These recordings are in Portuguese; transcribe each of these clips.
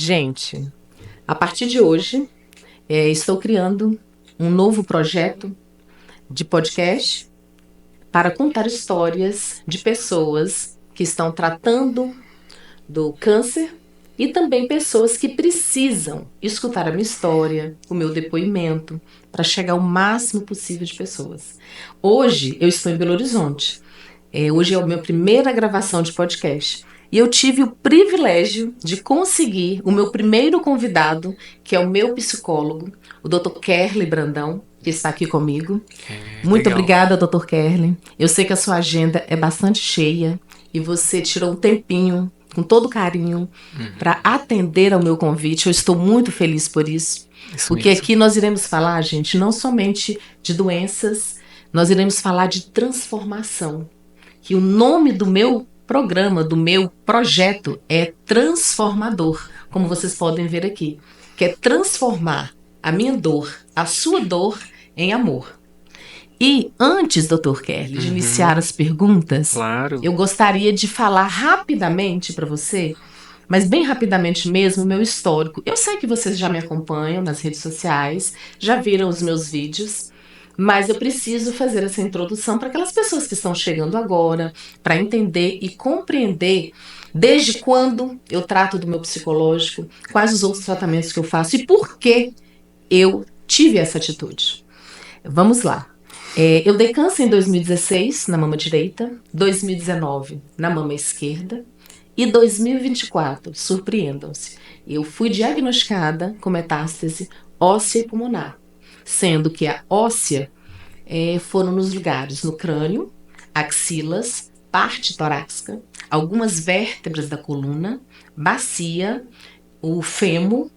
Gente, a partir de hoje, estou criando um novo projeto de podcast para contar histórias de pessoas que estão tratando do câncer e também pessoas que precisam escutar a minha história, o meu depoimento, para chegar ao máximo possível de pessoas. Hoje eu estou em Belo Horizonte. Hoje é a minha primeira gravação de podcast. E eu tive o privilégio de conseguir o meu primeiro convidado, que é o meu psicólogo, o Dr. Kerley Brandão, que está aqui comigo. Muito legal. obrigada, Dr. Kerley. Eu sei que a sua agenda é bastante cheia e você tirou um tempinho, com todo carinho, para atender ao meu convite. Eu estou muito feliz por isso. Porque mesmo. Aqui nós iremos falar, gente, não somente de doenças, nós iremos falar de transformação. Que o nome do meu programa, do meu projeto é Transformador, como vocês podem ver aqui, que é transformar a minha dor, a sua dor, em amor. E antes, Dr. Kerley, de iniciar as perguntas, Claro. eu gostaria de falar rapidamente para você, mas bem rapidamente mesmo, o meu histórico. Eu sei que vocês já me acompanham nas redes sociais, já viram os meus vídeos, mas eu preciso fazer essa introdução para aquelas pessoas que estão chegando agora, para entender e compreender desde quando eu trato do meu psicológico, quais os outros tratamentos que eu faço e por que eu tive essa atitude. Vamos lá. Eu dei câncer em 2016 na mama direita, 2019 na mama esquerda e 2024, surpreendam-se, eu fui diagnosticada com metástase óssea e pulmonar, sendo que a óssea foram nos lugares no crânio, axilas, parte torácica, algumas vértebras da coluna, bacia, o fêmur,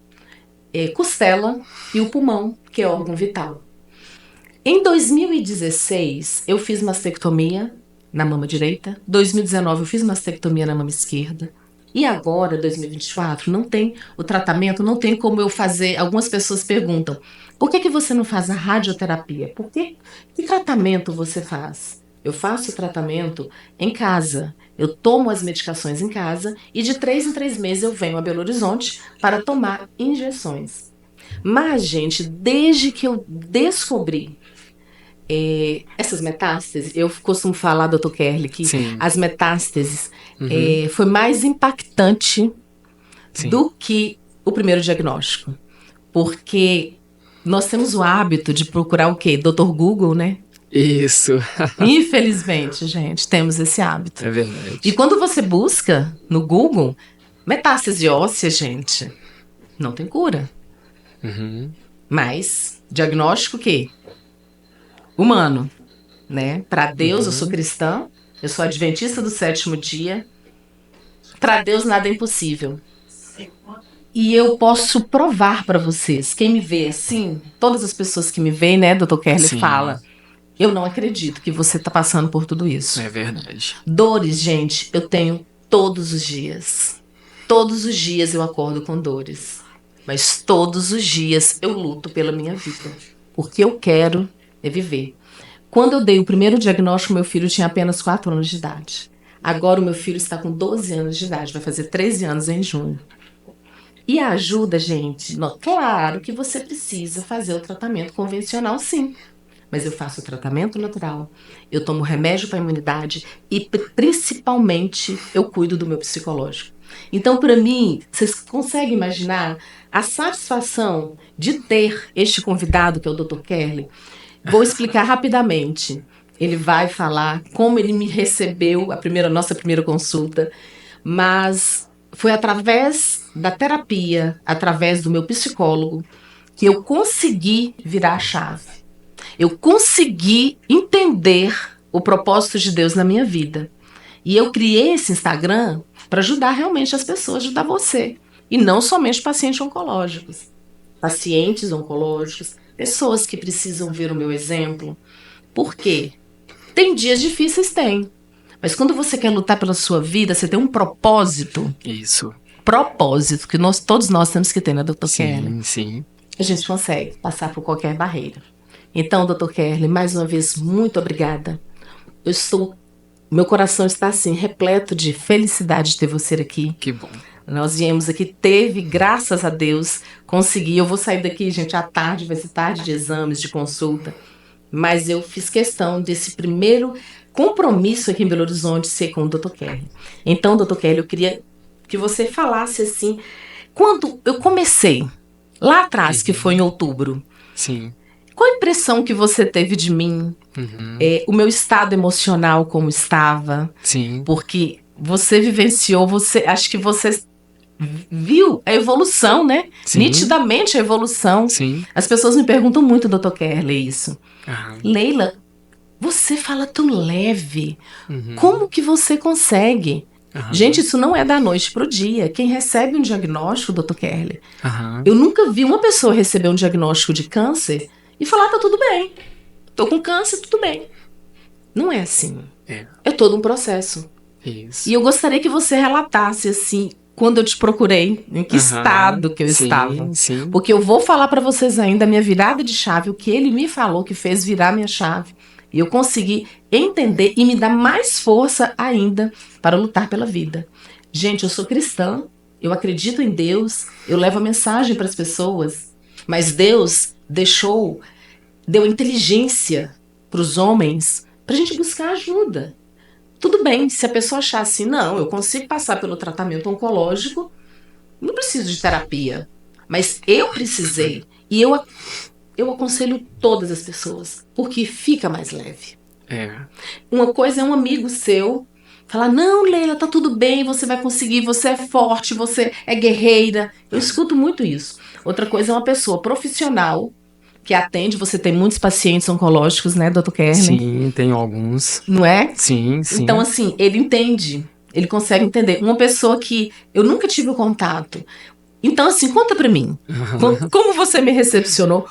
costela e o pulmão, que é órgão vital. Em 2016, eu fiz mastectomia na mama direita. 2019, eu fiz mastectomia na mama esquerda. E agora, 2024, não tem o tratamento, não tem como eu fazer. Algumas pessoas perguntam, por que você não faz a radioterapia? Por que tratamento você faz? Eu faço o tratamento em casa. Eu tomo as medicações em casa e de 3 em 3 meses eu venho a Belo Horizonte para tomar injeções. Mas, gente, desde que eu descobri essas metástases, eu costumo falar, Dr. Kerley, que Sim. as metástases foi mais impactante do que o primeiro diagnóstico. Porque nós temos o hábito de procurar o quê? Dr. Google, né? Isso. Infelizmente, gente, temos esse hábito. É verdade. E quando você busca no Google, metástase óssea, gente, não tem cura. Mas, diagnóstico o quê? Humano, né? Para Deus, eu sou cristã, eu sou adventista do 7º dia. Para Deus nada é impossível. E eu posso provar para vocês, quem me vê assim, todas as pessoas que me veem, né, Dr. Kerley, fala, eu não acredito que você tá passando por tudo isso. É verdade. Dores, gente, eu tenho todos os dias. Todos os dias eu acordo com dores. Mas todos os dias eu luto pela minha vida. Porque eu quero viver. Quando eu dei o primeiro diagnóstico, meu filho tinha apenas 4 anos de idade. Agora o meu filho está com 12 anos de idade, vai fazer 13 anos em junho. E a ajuda, gente, claro que você precisa fazer o tratamento convencional, sim. Mas eu faço o tratamento natural, eu tomo remédio para a imunidade e principalmente eu cuido do meu psicológico. Então, para mim, vocês conseguem imaginar a satisfação de ter este convidado, que é o Dr. Kerley? Vou explicar rapidamente. Ele vai falar como ele me recebeu, nossa primeira consulta, mas foi através da terapia, através do meu psicólogo, que eu consegui virar a chave. Eu consegui entender o propósito de Deus na minha vida. E eu criei esse Instagram para ajudar realmente as pessoas, ajudar você. E não somente pacientes oncológicos. Pacientes oncológicos, pessoas que precisam ver o meu exemplo. Por quê? Tem dias difíceis, tem. Mas quando você quer lutar pela sua vida, você tem um propósito. Isso. Propósito, que todos nós temos que ter, né, Dr. Kerley? Sim. A gente consegue passar por qualquer barreira. Então, Dr. Kerley, mais uma vez, muito obrigada. Meu coração está assim, repleto de felicidade de ter você aqui. Que bom. Nós viemos aqui, teve, graças a Deus, consegui. Eu vou sair daqui, gente, à tarde, vai ser tarde de exames, de consulta. Mas eu fiz questão desse primeiro compromisso aqui em Belo Horizonte ser com o Dr. Kelly. Então, Dr. Kelly, eu queria que você falasse assim, quando eu comecei, lá atrás, que foi em outubro, Sim. qual a impressão que você teve de mim? O meu estado emocional como estava? Sim. Porque você vivenciou, acho que você viu a evolução, né? Sim. Nitidamente a evolução. Sim. As pessoas me perguntam muito, Dr. Kelly, isso. Aham. Leila, você fala tão leve. Como que você consegue? Aham. Gente, isso não é da noite pro dia. Quem recebe um diagnóstico, Dr. Kelly, Aham. eu nunca vi uma pessoa receber um diagnóstico de câncer e falar, tá tudo bem. Tô com câncer, tudo bem. Não é assim. É todo um processo. Isso. E eu gostaria que você relatasse, assim, quando eu te procurei, em que estado que eu estava. Sim. Porque eu vou falar para vocês ainda a minha virada de chave, o que ele me falou que fez virar minha chave. E eu consegui entender e me dar mais força ainda para lutar pela vida. Gente, eu sou cristã, eu acredito em Deus, eu levo a mensagem para as pessoas, mas Deus deu inteligência para os homens para a gente buscar ajuda. Tudo bem, se a pessoa achar assim, não, eu consigo passar pelo tratamento oncológico, não preciso de terapia. Mas eu precisei. E eu aconselho todas as pessoas, porque fica mais leve. Uma coisa é um amigo seu falar, não, Leila, tá tudo bem, você vai conseguir, você é forte, você é guerreira. Eu escuto muito isso. Outra coisa é uma pessoa profissional que atende, você tem muitos pacientes oncológicos, né, Dr. Kelly? Sim, tenho alguns. Não é? Sim. Então, assim, ele entende, ele consegue entender. Uma pessoa que eu nunca tive o contato. Então, assim, conta pra mim, como você me recepcionou,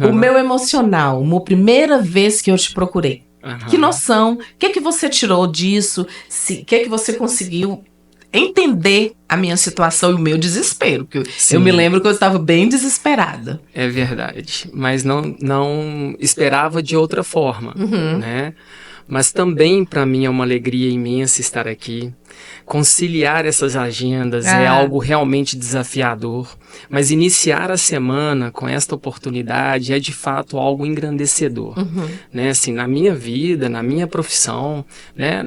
o meu emocional, uma primeira vez que eu te procurei. Que noção, o que você tirou disso, o que você conseguiu entender a minha situação e o meu desespero, porque eu me lembro que eu estava bem desesperada. É verdade, mas não esperava de outra forma, né? Mas também para mim é uma alegria imensa estar aqui. Conciliar essas agendas é algo realmente desafiador, mas iniciar a semana com esta oportunidade é de fato algo engrandecedor, né? Assim, na minha vida, na minha profissão, né?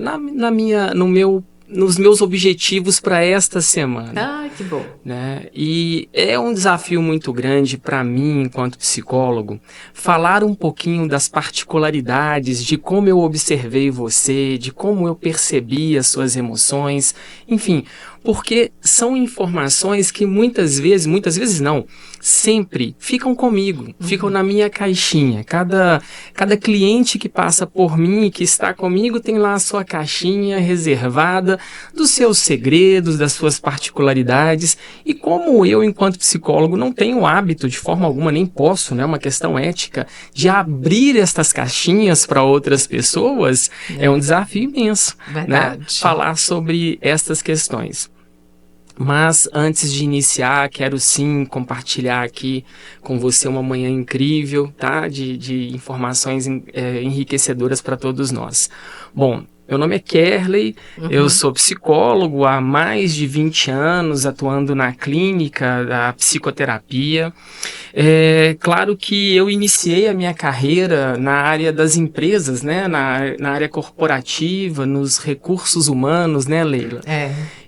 Nos meus objetivos para esta semana. Que bom. Né? E é um desafio muito grande para mim, enquanto psicólogo, falar um pouquinho das particularidades de como eu observei você, de como eu percebi as suas emoções, enfim, porque são informações que muitas vezes não, sempre ficam comigo, ficam na minha caixinha. Cada cliente que passa por mim e que está comigo tem lá a sua caixinha reservada dos seus segredos, das suas particularidades. E como eu, enquanto psicólogo, não tenho o hábito, de forma alguma, nem posso, né, uma questão ética, de abrir estas caixinhas para outras pessoas, é um desafio imenso, né, falar sobre estas questões. Mas antes de iniciar, quero sim compartilhar aqui com você uma manhã incrível, tá? De informações enriquecedoras para todos nós. Bom, meu nome é Kerley, eu sou psicólogo há mais de 20 anos, atuando na clínica da psicoterapia. É claro que eu iniciei a minha carreira na área das empresas, né? Na área corporativa, nos recursos humanos, né, Leila?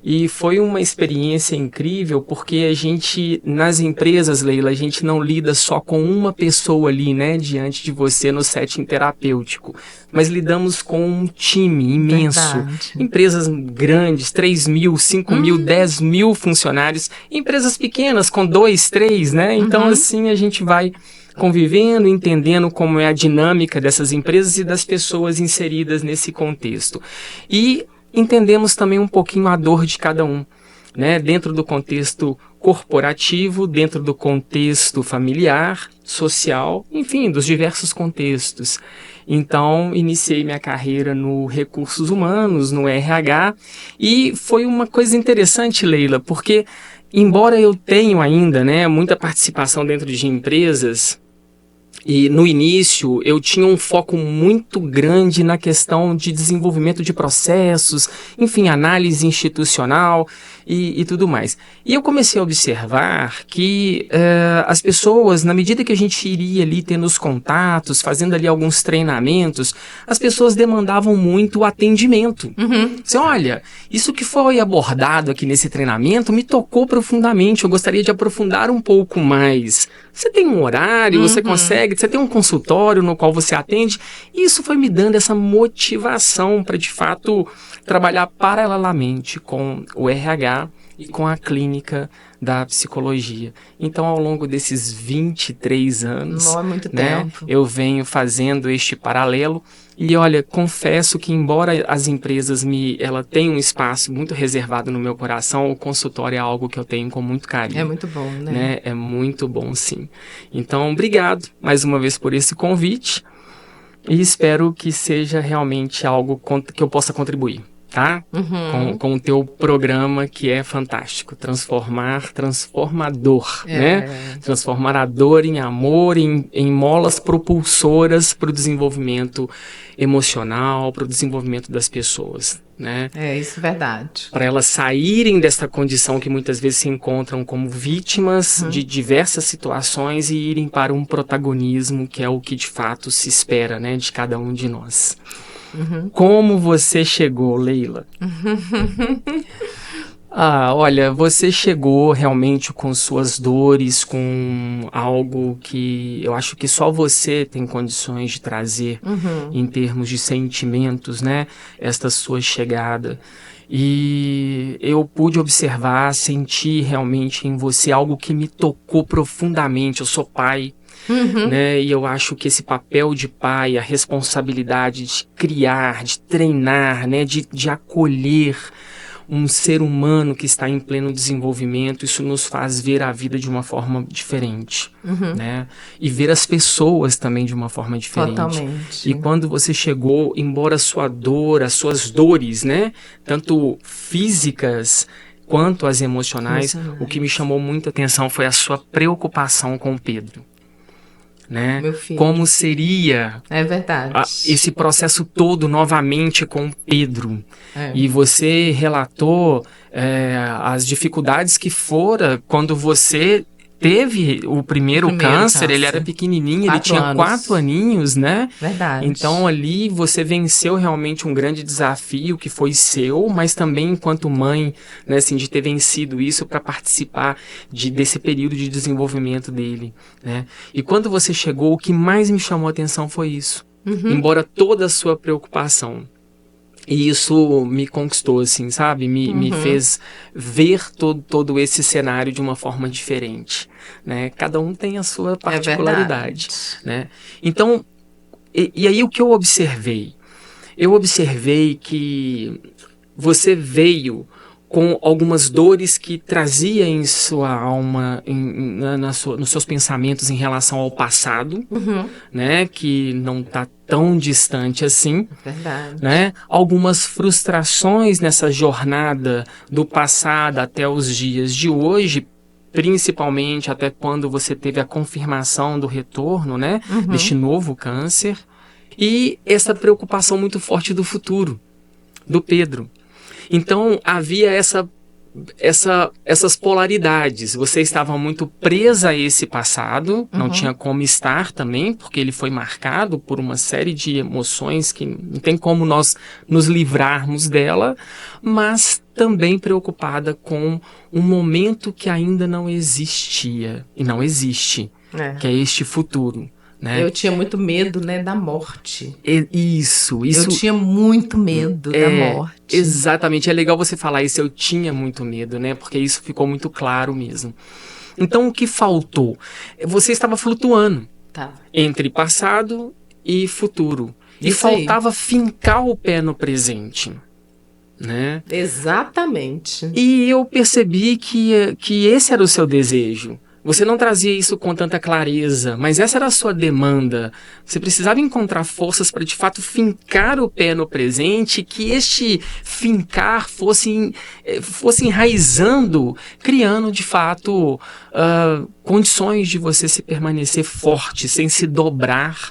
E foi uma experiência incrível, porque a gente, nas empresas, Leila, a gente não lida só com uma pessoa ali, né, diante de você no setting terapêutico, mas lidamos com um time imenso. Verdade. Empresas grandes, 3 mil, 5 mil, 10 mil funcionários, empresas pequenas com 2, 3, né? Então, assim, a gente vai convivendo, entendendo como é a dinâmica dessas empresas e das pessoas inseridas nesse contexto. E entendemos também um pouquinho a dor de cada um, né? Dentro do contexto corporativo, dentro do contexto familiar, social, enfim, dos diversos contextos. Então, iniciei minha carreira no Recursos Humanos, no RH, e foi uma coisa interessante, Leila, porque embora eu tenha ainda, né, muita participação dentro de empresas, e no início eu tinha um foco muito grande na questão de desenvolvimento de processos, enfim, análise institucional. e tudo mais. E eu comecei a observar que as pessoas, na medida que a gente iria ali tendo os contatos, fazendo ali alguns treinamentos, as pessoas demandavam muito o atendimento. Você olha, isso que foi abordado aqui nesse treinamento me tocou profundamente, eu gostaria de aprofundar um pouco mais. Você tem um horário, você consegue, você tem um consultório no qual você atende, e isso foi me dando essa motivação para, de fato, trabalhar paralelamente com o RH e com a clínica da psicologia. Então, ao longo desses 23 anos, Não é muito né, tempo. eu venho fazendo este paralelo. E olha, confesso que embora as empresas ela tenham um espaço muito reservado no meu coração, o consultório é algo que eu tenho com muito carinho. É muito bom, né? É muito bom, sim. Então, obrigado mais uma vez por esse convite e espero que seja realmente algo que eu possa contribuir, tá? Com o teu programa, que é fantástico. Transformador, né? Transformar a dor em amor, em molas propulsoras para o desenvolvimento emocional, para o desenvolvimento das pessoas, né? Isso é verdade. Para elas saírem dessa condição que muitas vezes se encontram como vítimas de diversas situações e irem para um protagonismo, que é o que de fato se espera, né, de cada um de nós. Como você chegou, Leila? Olha, você chegou realmente com suas dores, com algo que eu acho que só você tem condições de trazer em termos de sentimentos, né? Esta sua chegada. E eu pude observar, sentir realmente em você algo que me tocou profundamente. Eu sou pai. Né? E eu acho que esse papel de pai, a responsabilidade de criar, de treinar, né? de acolher um ser humano que está em pleno desenvolvimento, isso nos faz ver a vida de uma forma diferente, né? E ver as pessoas também de uma forma diferente. Totalmente. E quando você chegou, embora a sua dor, as suas dores, né? Tanto físicas quanto as emocionais, o que me chamou muita atenção foi a sua preocupação com o Pedro. Né? Meu filho. Como seria esse processo todo novamente com o Pedro. E você relatou as dificuldades que fora quando você teve o primeiro câncer. Ele era pequenininho, ele tinha 4 aninhos, né? Verdade. Então ali você venceu realmente um grande desafio que foi seu, mas também enquanto mãe, né, assim, de ter vencido isso para participar desse período de desenvolvimento dele, né? E quando você chegou, o que mais me chamou a atenção foi isso. Embora toda a sua preocupação. E isso me conquistou, assim, sabe? Me fez ver todo esse cenário de uma forma diferente, né? Cada um tem a sua particularidade, né? Então, e aí o que eu observei? Eu observei que você veio com algumas dores que trazia em sua alma, nos seus pensamentos em relação ao passado, né? Que não está tão distante assim. Verdade. Né? Algumas frustrações nessa jornada do passado até os dias de hoje, principalmente até quando você teve a confirmação do retorno, né? Deste novo câncer. E essa preocupação muito forte do futuro, do Pedro. Então, havia essas polaridades. Você estava muito presa a esse passado, não tinha como estar também, porque ele foi marcado por uma série de emoções que não tem como nós nos livrarmos dela, mas também preocupada com um momento que ainda não existia, e não existe, que é este futuro. Né? Eu tinha muito medo, né, da morte. Isso. Eu tinha muito medo da morte. Exatamente. É legal você falar isso. Eu tinha muito medo, né? Porque isso ficou muito claro mesmo. Então, o que faltou? Você estava flutuando entre passado e futuro. E faltava fincar o pé no presente. Né? Exatamente. E eu percebi que esse era o seu desejo. Você não trazia isso com tanta clareza, mas essa era a sua demanda. Você precisava encontrar forças para, de fato, fincar o pé no presente, que este fincar fosse enraizando, criando, de fato, condições de você se permanecer forte, sem se dobrar,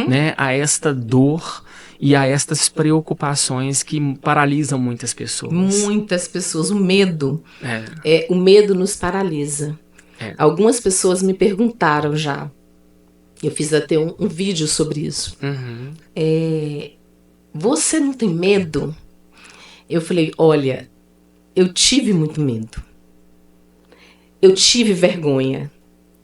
né, a esta dor e a estas preocupações que paralisam muitas pessoas. Muitas pessoas, o medo É. o medo nos paralisa. Algumas pessoas me perguntaram já, eu fiz até um vídeo sobre isso. Uhum. Você não tem medo? Eu falei, olha, eu tive muito medo. Eu tive vergonha.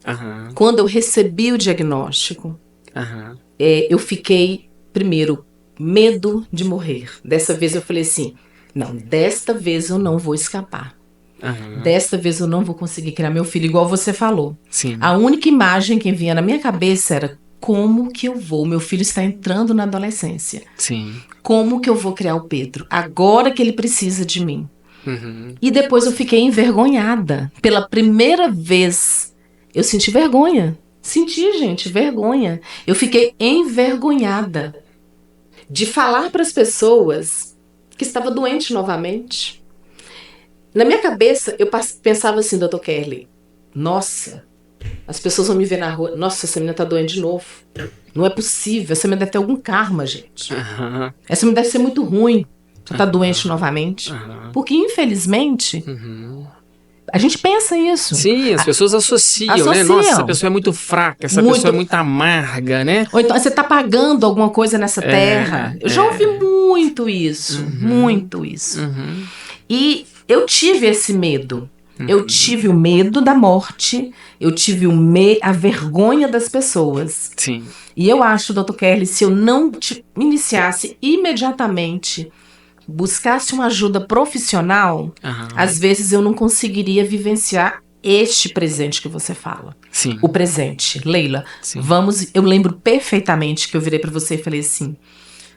Aham. Quando eu recebi o diagnóstico, Aham. eu fiquei, primeiro, medo de morrer. Dessa vez eu falei assim, não, desta vez eu não vou escapar. Aham. Desta vez eu não vou conseguir criar meu filho, igual você falou. Sim. A única imagem que vinha na minha cabeça era como que eu vou? Meu filho está entrando na adolescência. Sim. Como que eu vou criar o Pedro? Agora que ele precisa de mim. Uhum. E depois eu fiquei envergonhada. Pela primeira vez, eu senti vergonha. Senti, gente, vergonha. Eu fiquei envergonhada de falar para as pessoas que estava doente novamente. Na minha cabeça, eu pensava assim, Dr. Kelly, nossa, as pessoas vão me ver na rua, nossa, essa menina tá doente de novo. Não é possível, essa menina deve ter algum karma, gente. Aham. Essa menina deve ser muito ruim, ela tá doente novamente. Aham. Porque, infelizmente, Uhum. a gente pensa isso. Sim, as pessoas associam, né? Associam. Nossa, essa pessoa é muito fraca, essa Muito. pessoa é muito amarga, né? Ou então, você tá pagando alguma coisa nessa terra. Eu já ouvi muito isso, muito isso. Uhum. E eu tive esse medo. Eu tive o medo da morte, eu tive a vergonha das pessoas. Sim. E eu acho, Dr. Kelly, se eu não iniciasse imediatamente, buscasse uma ajuda profissional, Aham. às vezes eu não conseguiria vivenciar este presente que você fala. Sim. O presente. Leila, Sim. vamos... Eu lembro perfeitamente que eu virei pra você e falei assim,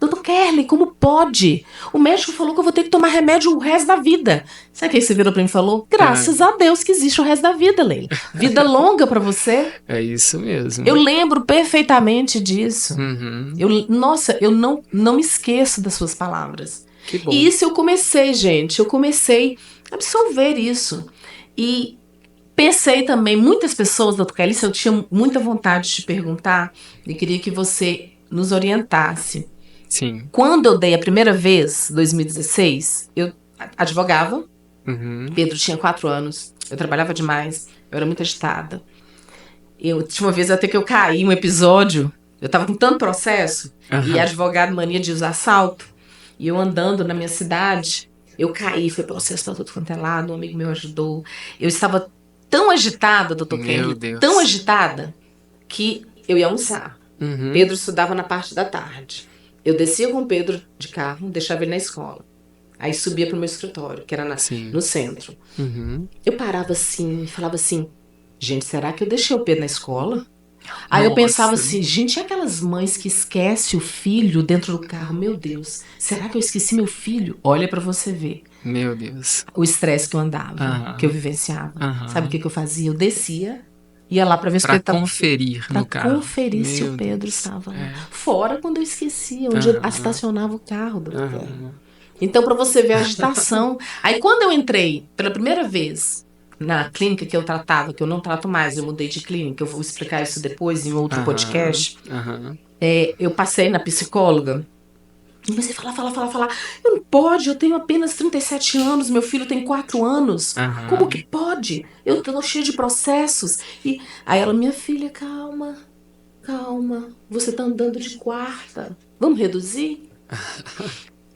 Dr. Kelly, como pode? O médico falou que eu vou ter que tomar remédio o resto da vida. Sabe o que você virou pra mim e falou? Graças a Deus que existe o resto da vida, Leila. Vida longa pra você. É isso mesmo. Eu lembro perfeitamente disso. Uhum. Nossa, eu não me esqueço das suas palavras. Que bom. E isso eu comecei, gente. Eu comecei a absorver isso. E pensei também, muitas pessoas, Dr. Kelly, eu tinha muita vontade de te perguntar e queria que você nos orientasse. Sim. Quando eu dei a primeira vez, 2016, eu advogava. Uhum. Pedro tinha 4 anos. Eu trabalhava demais. Eu era muito agitada. Tinha uma vez até que eu caí um episódio. Eu tava com tanto processo. Aham. E advogado mania de usar salto. E eu andando na minha cidade, eu caí. Foi processo pra tudo quanto é lado. Um amigo meu ajudou. Eu estava tão agitada, Dr. Meu Kelly. Deus. Tão agitada que eu ia almoçar. Uhum. Pedro estudava na parte da tarde. Eu descia com o Pedro de carro, deixava ele na escola. Aí subia pro meu escritório, que era Sim. no centro. Uhum. Eu parava assim, falava assim, gente, será que eu deixei o Pedro na escola? Aí eu Nossa. pensava assim, gente, e aquelas mães que esquecem o filho dentro do carro? Meu Deus, será que eu esqueci meu filho? Olha pra você ver Meu Deus. o estresse que eu andava, Aham. que eu vivenciava. Aham. Sabe o que eu fazia? Eu descia, ia lá pra ver se o Pra Pedro tava... conferir Pra no carro. conferir se Meu o Pedro Deus. estava lá. É. Fora quando eu esquecia, onde eu Aham. estacionava o carro. Doutor. Aham. Então, pra você ver a agitação. Aí, quando eu entrei pela primeira vez na clínica que eu tratava, que eu não trato mais, eu mudei de clínica, eu vou explicar isso depois em outro podcast. Aham. Eu passei na psicóloga. E comecei a falar. Eu não pode, eu tenho apenas 37 anos, meu filho tem 4 anos. Aham. Como que pode? Eu tô cheia de processos. E aí ela, minha filha, calma, você tá andando de quarta. Vamos reduzir?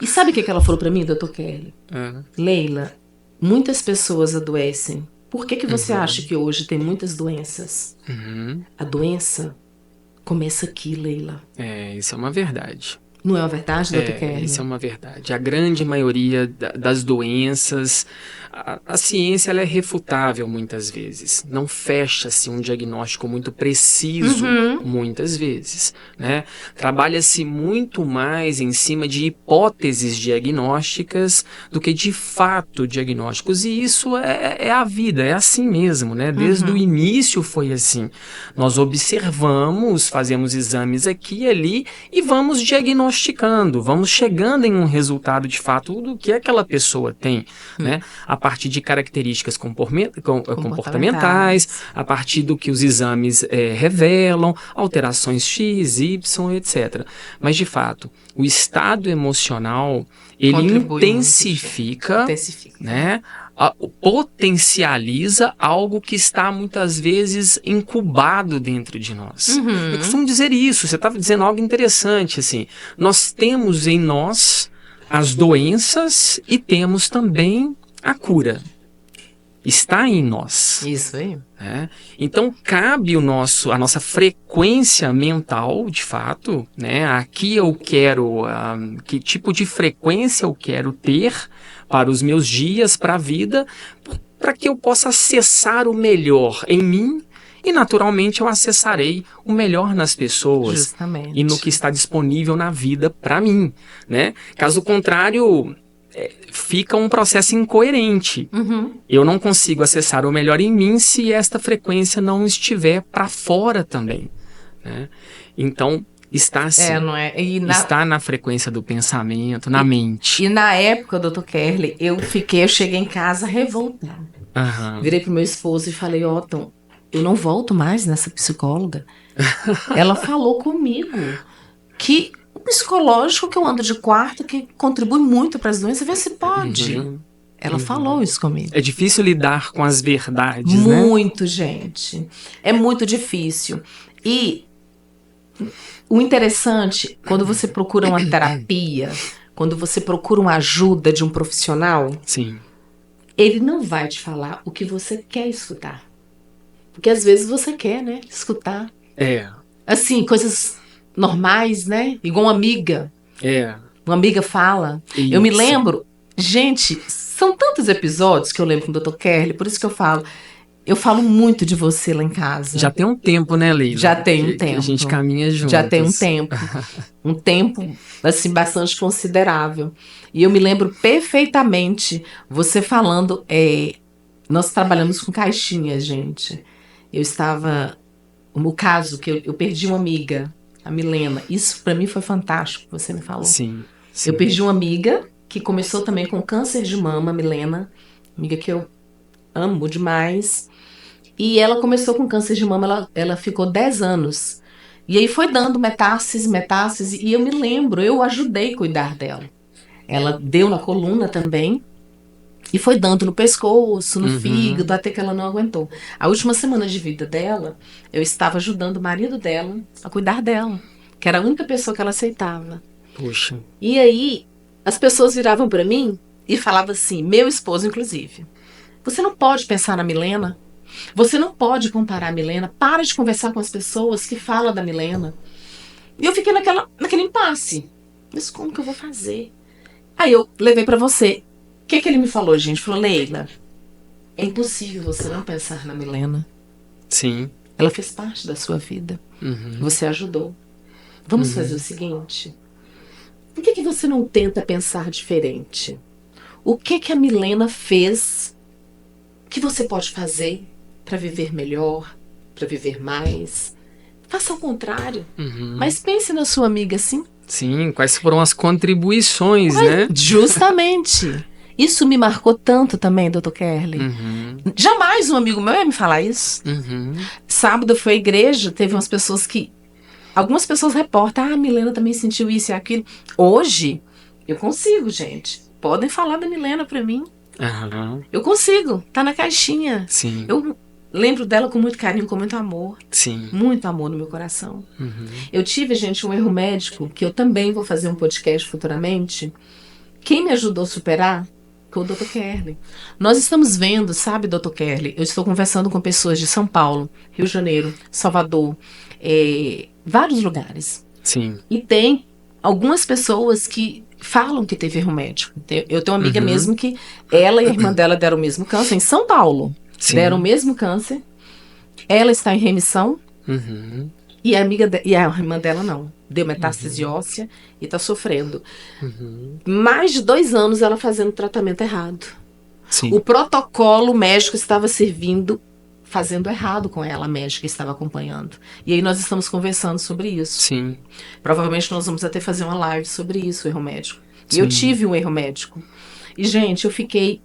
E sabe o que ela falou pra mim, Dr. Kelly? Aham. Leila, muitas pessoas adoecem. Por que você acha que hoje tem muitas doenças? Uhum. A doença começa aqui, Leila. Isso é uma verdade. Não é uma verdade, Dr. Kelly? Isso é uma verdade. A grande maioria das doenças, a ciência ela é refutável muitas vezes. Não fecha-se um diagnóstico muito preciso muitas vezes, né? Trabalha-se muito mais em cima de hipóteses diagnósticas do que de fato diagnósticos. E isso é a vida, é assim mesmo, né? Desde o início foi assim. Nós observamos, fazemos exames aqui e ali e vamos diagnosticar diagnosticando, vamos chegando em um resultado de fato do que aquela pessoa tem, né? A partir de características comportamentais, a partir do que os exames revelam, alterações X, Y, etc. Mas, de fato, o estado emocional, ele intensifica, né? Potencializa algo que está muitas vezes incubado dentro de nós. Eu costumo dizer isso, você estava dizendo algo interessante, assim, nós temos em nós as doenças e temos também a cura. Está em nós. Isso aí. Então cabe a nossa frequência mental, de fato, né? Aqui eu quero, que tipo de frequência eu quero ter para os meus dias, para a vida, para que eu possa acessar o melhor em mim e naturalmente eu acessarei o melhor nas pessoas. Justamente. E no que está disponível na vida para mim, né? Caso contrário, fica um processo incoerente. Eu não consigo acessar o melhor em mim se esta frequência não estiver para fora também, né? Então, está assim, está na frequência do pensamento, na mente. E na época, Dr. Kerley, eu cheguei em casa revoltada. Virei pro meu esposo e falei, Otton, eu não volto mais nessa psicóloga. Ela falou comigo que o psicológico que eu ando de quarto, que contribui muito para as doenças, vê se pode. Ela falou isso comigo. É difícil lidar com as verdades, muito, gente. É muito difícil. E o interessante, quando você procura uma terapia, quando você procura uma ajuda de um profissional, sim, ele não vai te falar o que você quer escutar. Porque às vezes você quer, né, escutar. Assim, coisas normais, né? Igual uma amiga. Uma amiga fala. Isso. Eu me lembro, gente, são tantos episódios que eu lembro com o Dr. Kerley, por isso que eu falo muito de você lá em casa. Já tem um tempo, né, Leila? Já tem um tempo. A gente caminha juntos. Já tem um tempo. Um tempo, assim, bastante considerável. E eu me lembro perfeitamente você falando, nós trabalhamos com caixinhas, gente. Eu estava, no caso que eu perdi uma amiga, a Milena. Isso pra mim foi fantástico, você me falou. Sim. Eu perdi uma amiga que começou também com câncer de mama, a Milena. Amiga que eu amo demais. E ela começou com câncer de mama, ela ficou 10 anos. E aí foi dando metástase, e eu me lembro, eu ajudei a cuidar dela. Ela deu na coluna também, e foi dando no pescoço, no fígado, até que ela não aguentou. A última semana de vida dela, eu estava ajudando o marido dela a cuidar dela, que era a única pessoa que ela aceitava. Puxa. E aí, as pessoas viravam para mim e falavam assim, meu esposo inclusive, você não pode pensar na Milena, você não pode comparar a Milena, para de conversar com as pessoas que falam da Milena. E eu fiquei naquele impasse. Mas como que eu vou fazer? Aí eu levei para você. O que ele me falou, gente? Falou, Leila, é impossível você não pensar na Milena. Sim. Ela fez parte da sua vida. Você ajudou. Vamos fazer o seguinte. Por que você não tenta pensar diferente? O que a Milena fez que você pode fazer para viver melhor, para viver mais? Faça ao contrário. Mas pense na sua amiga assim. Sim, quais foram as contribuições, né? Justamente. Isso me marcou tanto também, Dr. Kerley. Jamais um amigo meu ia me falar isso. Sábado eu fui à igreja, teve umas pessoas que... Algumas pessoas reportam, a Milena também sentiu isso e aquilo. Hoje, eu consigo, gente. Podem falar da Milena pra mim. Eu consigo, tá na caixinha. Sim. Eu lembro dela com muito carinho, com muito amor. Sim. Muito amor no meu coração. Eu tive, gente, um erro médico, que eu também vou fazer um podcast futuramente. Quem me ajudou a superar foi o Dr. Kerley. Nós estamos vendo, sabe, Dr. Kerley, eu estou conversando com pessoas de São Paulo, Rio de Janeiro, Salvador, vários lugares. Sim. E tem algumas pessoas que falam que teve erro médico. Eu tenho uma amiga mesmo que ela e a irmã dela deram o mesmo câncer em São Paulo. Sim. Deram o mesmo câncer. Ela está em remissão. E a irmã dela não. Deu metástase óssea e está sofrendo. Mais de 2 anos ela fazendo tratamento errado. Sim. O protocolo médico estava servindo fazendo errado com ela, a médica que estava acompanhando. E aí nós estamos conversando sobre isso. Sim. Provavelmente nós vamos até fazer uma live sobre isso, o erro médico. E Sim. eu tive um erro médico. E, gente, eu fiquei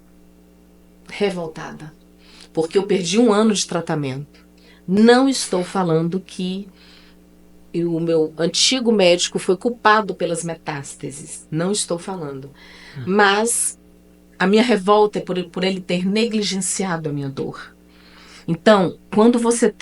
revoltada. Porque eu perdi 1 ano de tratamento. Não estou falando que o meu antigo médico foi culpado pelas metástases. Não estou falando. Mas a minha revolta é por ele ter negligenciado a minha dor. Então, quando você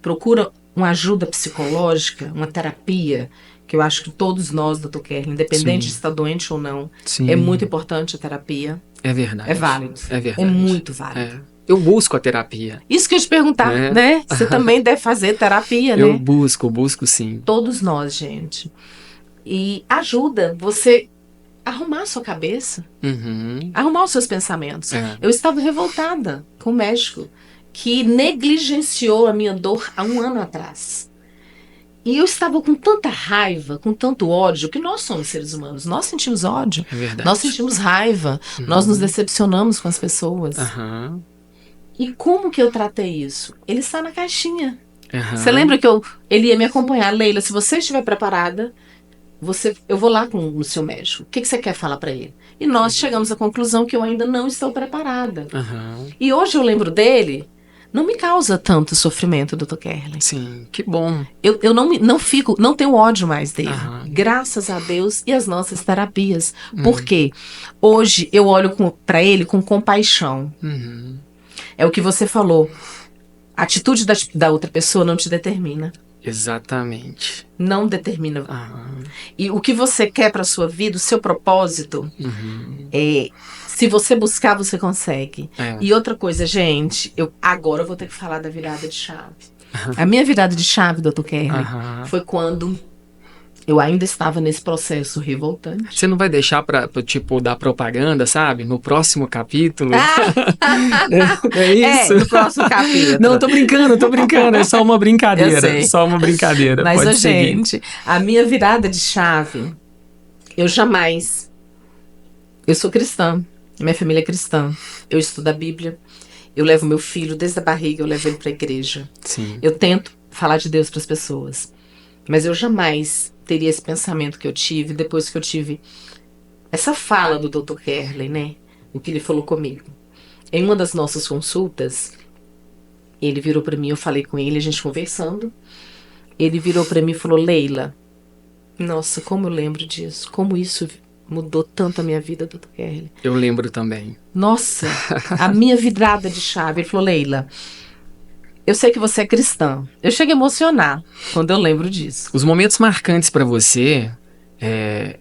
procura uma ajuda psicológica, uma terapia, que eu acho que todos nós, Dr. Kerlin, independente Sim. de estar doente ou não, Sim. é muito importante a terapia. É verdade. É válido. É verdade. É muito válido. Eu busco a terapia. Isso que eu ia te perguntar, né? Você também deve fazer terapia, né? Eu busco sim. Todos nós, gente. E ajuda você a arrumar a sua cabeça, arrumar os seus pensamentos. Eu estava revoltada com o médico que negligenciou a minha dor há 1 ano atrás. E eu estava com tanta raiva, com tanto ódio, que nós somos seres humanos, nós sentimos ódio, É verdade. nós sentimos raiva, nós nos decepcionamos com as pessoas. E como que eu tratei isso? Ele está na caixinha. Você lembra que ele ia me acompanhar? Leila, se você estiver preparada, eu vou lá com o seu médico. O que você quer falar para ele? E nós chegamos à conclusão que eu ainda não estou preparada. E hoje eu lembro dele, não me causa tanto sofrimento, Dr. Kerlin. Sim, que bom. Eu não tenho ódio mais dele. Graças a Deus e as nossas terapias. Porque hoje eu olho para ele com compaixão. É o que você falou. A atitude da outra pessoa não te determina. Exatamente. Não determina. E o que você quer para sua vida, o seu propósito, se você buscar, você consegue. E outra coisa, gente, agora eu vou ter que falar da virada de chave. A minha virada de chave, Dr. Kerlin, foi quando eu ainda estava nesse processo revoltante. Você não vai deixar pra tipo, dar propaganda, sabe? No próximo capítulo? É isso? No próximo capítulo. Não, tô brincando. É só uma brincadeira. Eu sei. Só uma brincadeira. Mas, pode seguir. Gente, a minha virada de chave, eu sou cristã, minha família é cristã, eu estudo a Bíblia, eu levo meu filho desde a barriga, eu levo ele pra igreja. Sim. Eu tento falar de Deus para as pessoas, mas eu jamais teria esse pensamento que eu tive depois que eu tive essa fala do Dr. Kerlin, né? O que ele falou comigo. Em uma das nossas consultas, ele virou para mim, eu falei com ele, a gente conversando, ele virou para mim e falou: Leila, nossa, como eu lembro disso, como isso mudou tanto a minha vida, Dr. Kerlin. Eu lembro também. Nossa, a minha virada de chave. Ele falou: Leila, eu sei que você é cristã. Eu chego a emocionar quando eu lembro disso. Os momentos marcantes para você,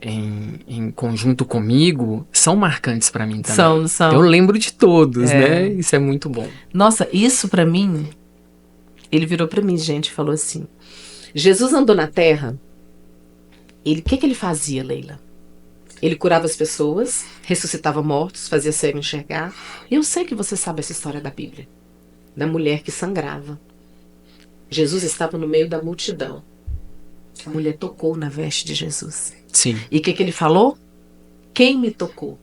em conjunto comigo, são marcantes para mim também. São. Eu lembro de todos, né? Isso é muito bom. Nossa, isso para mim, ele virou para mim, gente, e falou assim: Jesus andou na terra, o que ele fazia, Leila? Ele curava as pessoas, ressuscitava mortos, fazia cego enxergar. E eu sei que você sabe essa história da Bíblia, da mulher que sangrava. Jesus estava no meio da multidão. A mulher tocou na veste de Jesus. Sim. E o que ele falou? Quem me tocou?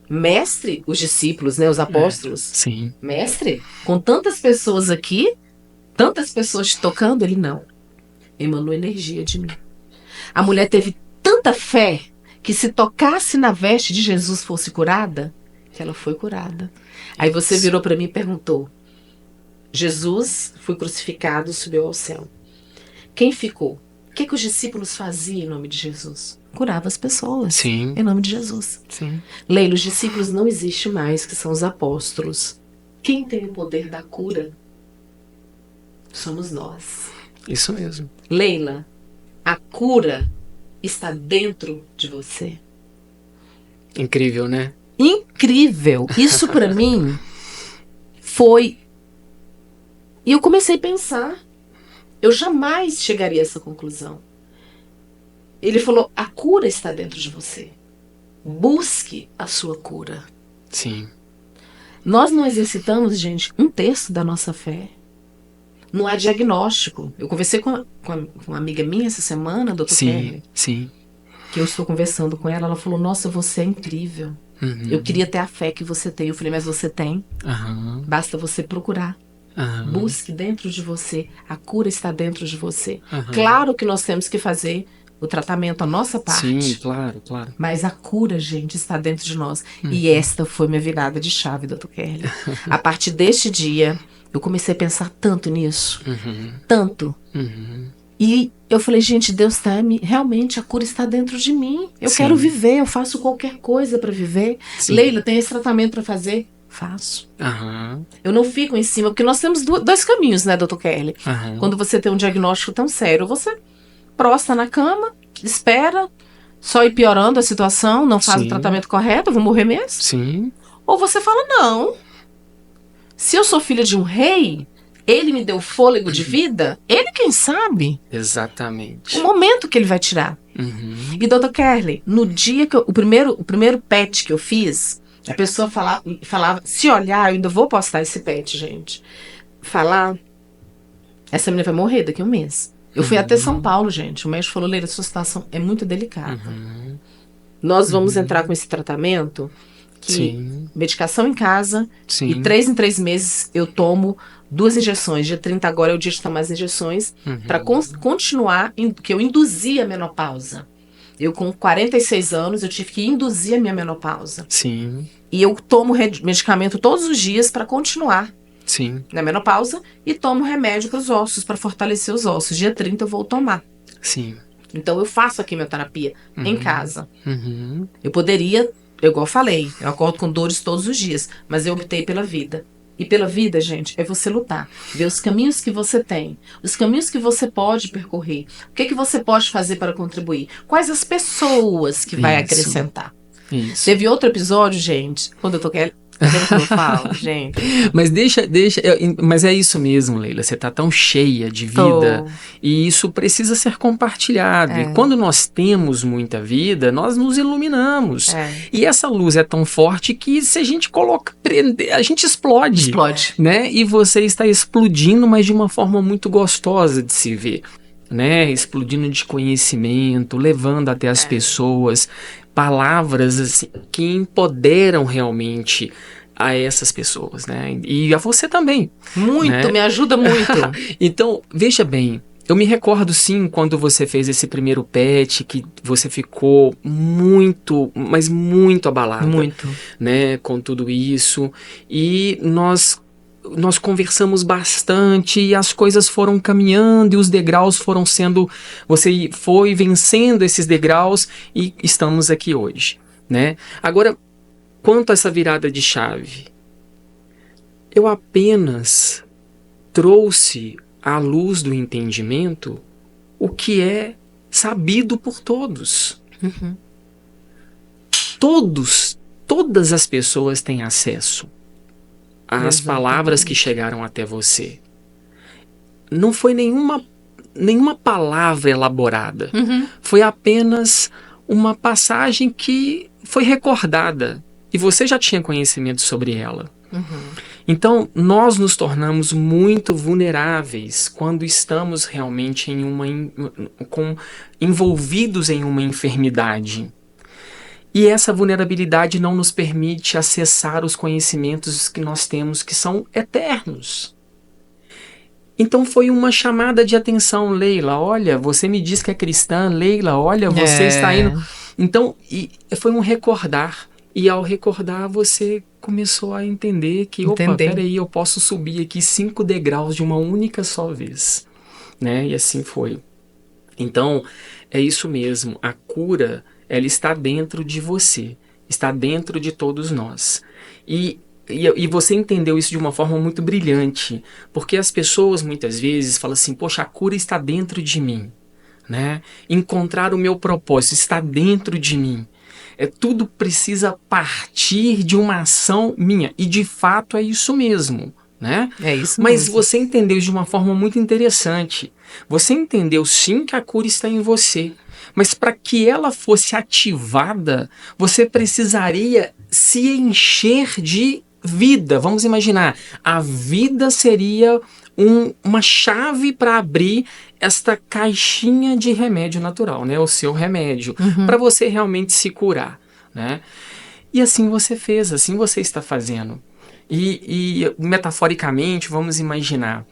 Mestre, os discípulos, né, os apóstolos. Sim. Mestre, com tantas pessoas aqui, tantas pessoas te tocando, ele não. Emanou energia de mim. A mulher teve tanta fé que se tocasse na veste de Jesus fosse curada, que ela foi curada. Aí você virou para mim e perguntou: Jesus foi crucificado, subiu ao céu. Quem ficou? O que os discípulos faziam em nome de Jesus? Curava as pessoas. Sim. Em nome de Jesus. Sim. Leila, os discípulos não existem mais, que são os apóstolos. Quem tem o poder da cura? Somos nós. Isso mesmo. Leila, a cura está dentro de você. Incrível, né? Incrível. Isso para mim foi... E eu comecei a pensar. Eu jamais chegaria a essa conclusão. Ele falou: a cura está dentro de você. Busque a sua cura. Sim. Nós não exercitamos, gente, 1/3 da nossa fé. Não há diagnóstico. Eu conversei com uma amiga minha essa semana, Dr. Kerlin. Sim. Que eu estou conversando com ela. Ela falou: nossa, você é incrível. Eu queria ter a fé que você tem. Eu falei: mas você tem. Basta você procurar. Aham. Busque dentro de você. A cura está dentro de você. Aham. Claro que nós temos que fazer o tratamento, a nossa parte. Sim, claro, claro. Mas a cura, gente, está dentro de nós. E esta foi minha virada de chave, Dr. Kelly. A partir deste dia, eu comecei a pensar tanto nisso. Tanto. E eu falei, gente, Deus está realmente, a cura está dentro de mim. Eu Sim. quero viver, eu faço qualquer coisa para viver. Sim. Leila, tem esse tratamento para fazer? Faço. Aham. Eu não fico em cima, porque nós temos dois caminhos, né, Dr. Kelly? Aham. Quando você tem um diagnóstico tão sério, você prosta na cama, espera, só ir piorando a situação, não faz Sim. o tratamento correto, eu vou morrer mesmo. Sim. Ou você fala, não, se eu sou filha de um rei, ele me deu fôlego de vida, ele quem sabe Exatamente. o momento que ele vai tirar. Uhum. E Dr. Kelly, no dia que o primeiro PET que eu fiz, a pessoa falava, se olhar, eu ainda vou postar esse PET, gente, falar, essa menina vai morrer daqui a um mês. Eu fui até São Paulo, gente. O médico falou, Leila, sua situação é muito delicada. Nós vamos entrar com esse tratamento, que Sim. medicação em casa, Sim. e 3 em 3 meses eu tomo 2 injeções. Dia 30 agora é o dia de tomar as injeções, para continuar, que eu induzi a menopausa. Eu com 46 anos, eu tive que induzir a minha menopausa. Sim. E eu tomo medicamento todos os dias para continuar Sim. na menopausa e tomo remédio para os ossos, para fortalecer os ossos. Dia 30 eu vou tomar. Sim. Então eu faço a quimioterapia em casa. Uhum. Eu poderia, igual eu falei, eu acordo com dores todos os dias, mas eu optei pela vida. E pela vida, gente, é você lutar. Ver os caminhos que você tem, os caminhos que você pode percorrer. O que você pode fazer para contribuir? Quais as pessoas que vai Isso. acrescentar? Isso. Teve outro episódio, gente, quando eu tô querendo... Tá vendo como eu falo, gente? Mas mas é isso mesmo, Leila. Você tá tão cheia de vida e isso precisa ser compartilhado. É. E quando nós temos muita vida, nós nos iluminamos. É. E essa luz é tão forte que se a gente prender, a gente explode. Explode. Né? E você está explodindo, mas de uma forma muito gostosa de se ver. Né? Explodindo de conhecimento, levando até as pessoas palavras assim, que empoderam realmente a essas pessoas, né? E a você também. Muito, né? me ajuda muito. Então, veja bem, eu me recordo sim quando você fez esse primeiro PET, que você ficou muito, mas muito abalada. Muito. Né, com tudo isso. E nós conversamos bastante e as coisas foram caminhando e os degraus foram sendo... Você foi vencendo esses degraus e estamos aqui hoje, né? Agora, quanto a essa virada de chave, eu apenas trouxe à luz do entendimento o que é sabido por todos. Todas as pessoas têm acesso as palavras que chegaram até você. Não foi nenhuma palavra elaborada. Foi apenas uma passagem que foi recordada. E você já tinha conhecimento sobre ela. Então, nós nos tornamos muito vulneráveis quando estamos realmente envolvidos em uma enfermidade. E essa vulnerabilidade não nos permite acessar os conhecimentos que nós temos, que são eternos. Então foi uma chamada de atenção, Leila, olha, você me diz que é cristã, Leila, olha, você está indo... Então, foi um recordar. E ao recordar, você começou a entender que, opa, peraí, eu posso subir aqui 5 degraus de uma única só vez. Né? E assim foi. Então, é isso mesmo, a cura... ela está dentro de você, está dentro de todos nós. E você entendeu isso de uma forma muito brilhante, porque as pessoas muitas vezes falam assim, poxa, a cura está dentro de mim, né? Encontrar o meu propósito está dentro de mim. Tudo precisa partir de uma ação minha, e de fato é isso mesmo. Né? É isso Mas mesmo. você entendeu de uma forma muito interessante. Você entendeu sim que a cura está em você. Mas para que ela fosse ativada, você precisaria se encher de vida. Vamos imaginar, a vida seria uma chave para abrir esta caixinha de remédio natural, né? O seu remédio, para você realmente se curar. Né? E assim você fez, assim você está fazendo. E metaforicamente, vamos imaginar,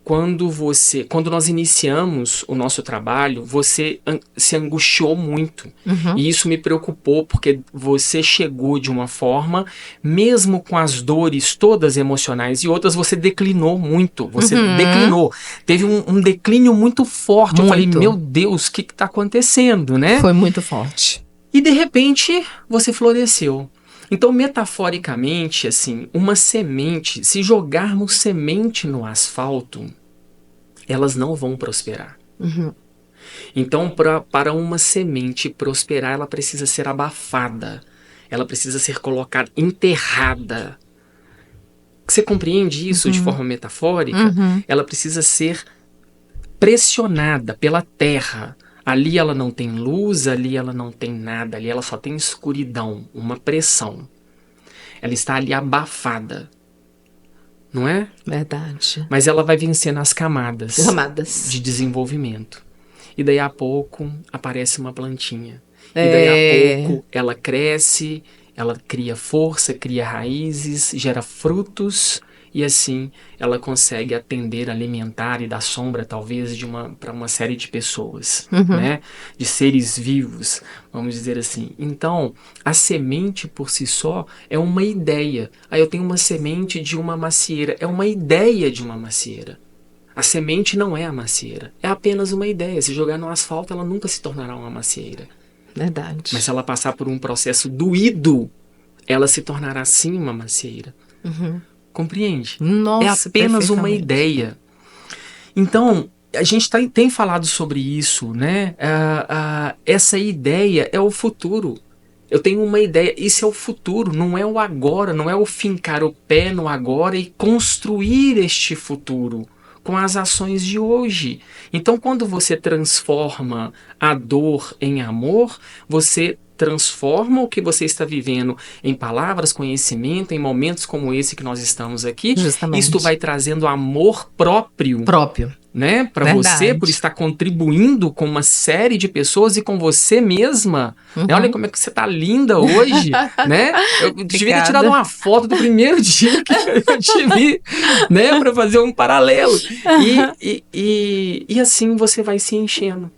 quando nós iniciamos o nosso trabalho, você se angustiou muito. E isso me preocupou, porque você chegou de uma forma, mesmo com as dores todas emocionais e outras, você declinou muito. Você declinou. Teve um declínio muito forte. Eu falei, meu Deus, o que está acontecendo, né? Foi muito forte. E de repente, você floresceu. Então, metaforicamente, assim, uma semente, se jogarmos semente no asfalto, elas não vão prosperar. Então, para uma semente prosperar, ela precisa ser abafada. Ela precisa ser colocada, enterrada. Você compreende isso de forma metafórica? Ela precisa ser pressionada pela terra. Ali ela não tem luz, ali ela não tem nada, ali ela só tem escuridão, uma pressão. Ela está ali abafada, não é? Verdade. Mas ela vai vencendo as camadas de desenvolvimento. E daí a pouco aparece uma plantinha. E daí a pouco ela cresce, ela cria força, cria raízes, gera frutos. E assim ela consegue atender, alimentar e dar sombra, talvez, para uma série de pessoas, né? De seres vivos, vamos dizer assim. Então, a semente por si só é uma ideia. Aí eu tenho uma semente de uma macieira. É uma ideia de uma macieira. A semente não é a macieira. É apenas uma ideia. Se jogar no asfalto, ela nunca se tornará uma macieira. Verdade. Mas se ela passar por um processo doído, ela se tornará sim uma macieira. Compreende? Nossa, é apenas uma ideia. Então, a gente tem falado sobre isso, né? Essa ideia é o futuro. Eu tenho uma ideia, isso é o futuro, não é o agora, não é o fincar o pé no agora e construir este futuro com as ações de hoje. Então, quando você transforma a dor em amor, você transforma o que você está vivendo em palavras, conhecimento, em momentos como esse que nós estamos aqui. Justamente. Isto vai trazendo amor próprio. Né, para você, por estar contribuindo com uma série de pessoas e com você mesma. Né? Olha como é que você tá linda hoje, né? Eu devia ter tirado uma foto do primeiro dia que eu te vi, né, para fazer um paralelo. E assim você vai se enchendo.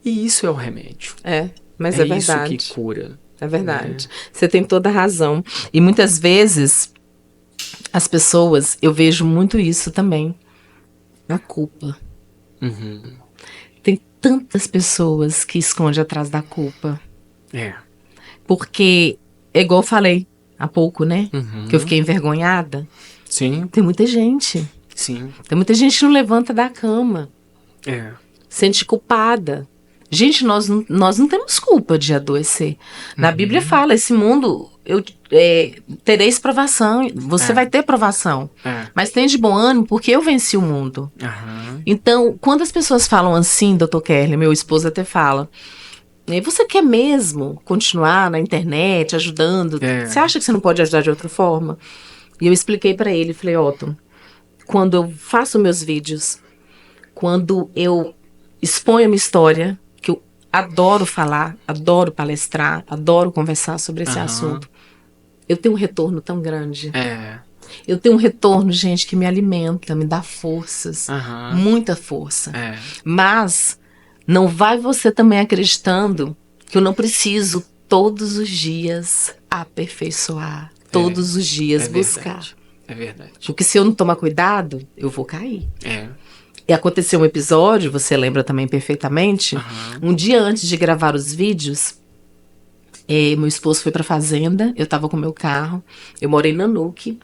E isso é o remédio. Mas é verdade. Isso que cura. É verdade. Você tem toda a razão. E muitas vezes as pessoas, eu vejo muito isso também. A culpa. Tem tantas pessoas que escondem atrás da culpa. Porque, é igual eu falei há pouco, né? Que eu fiquei envergonhada. Sim. Tem muita gente. Sim. Tem muita gente que não levanta da cama. Sente culpada. Gente, nós não temos culpa de adoecer. Na Bíblia fala, esse mundo, tereis provação, você vai ter provação. Mas tem de bom ânimo, porque eu venci o mundo. Então, quando as pessoas falam assim, Dr. Kerley, meu esposo até fala, você quer mesmo continuar na internet, ajudando? Você acha que você não pode ajudar de outra forma? E eu expliquei para ele, falei, Otto, quando eu faço meus vídeos, quando eu exponho a minha história, que eu adoro falar, adoro palestrar, adoro conversar sobre esse assunto, eu tenho um retorno tão grande. Eu tenho um retorno, gente, que me alimenta, me dá forças, muita força. Mas não vai você também acreditando que eu não preciso todos os dias aperfeiçoar, todos os dias buscar. É verdade. Porque se eu não tomar cuidado, eu vou cair. E aconteceu um episódio, você lembra também perfeitamente, um dia antes de gravar os vídeos, meu esposo foi pra fazenda, eu tava com meu carro, eu moro em Nanuque,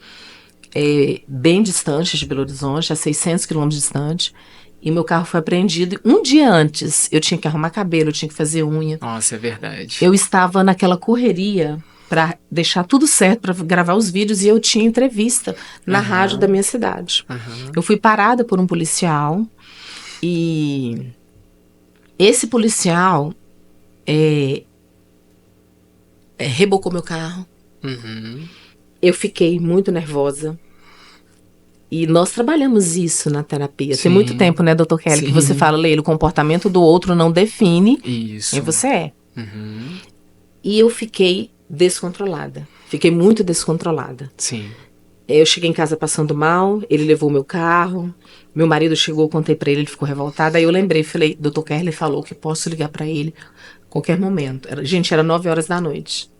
bem distante de Belo Horizonte, a 600 quilômetros distante, e meu carro foi apreendido. Um dia antes, eu tinha que arrumar cabelo, eu tinha que fazer unha. Nossa, é verdade. Eu estava naquela correria para deixar tudo certo, para gravar os vídeos, e eu tinha entrevista na rádio da minha cidade. Eu fui parada por um policial, e esse policial rebocou meu carro. Eu fiquei muito nervosa. E nós trabalhamos isso na terapia. Tem muito tempo, né, Dr. Kerley, que você fala, Leila, o comportamento do outro não define quem você é. E eu fiquei descontrolada. Fiquei muito descontrolada. Sim. Eu cheguei em casa passando mal, ele levou meu carro, meu marido chegou, eu contei pra ele, ele ficou revoltado. Aí eu lembrei, falei, Dr. Kerley falou que posso ligar pra ele a qualquer momento. Gente, era 9 horas da noite.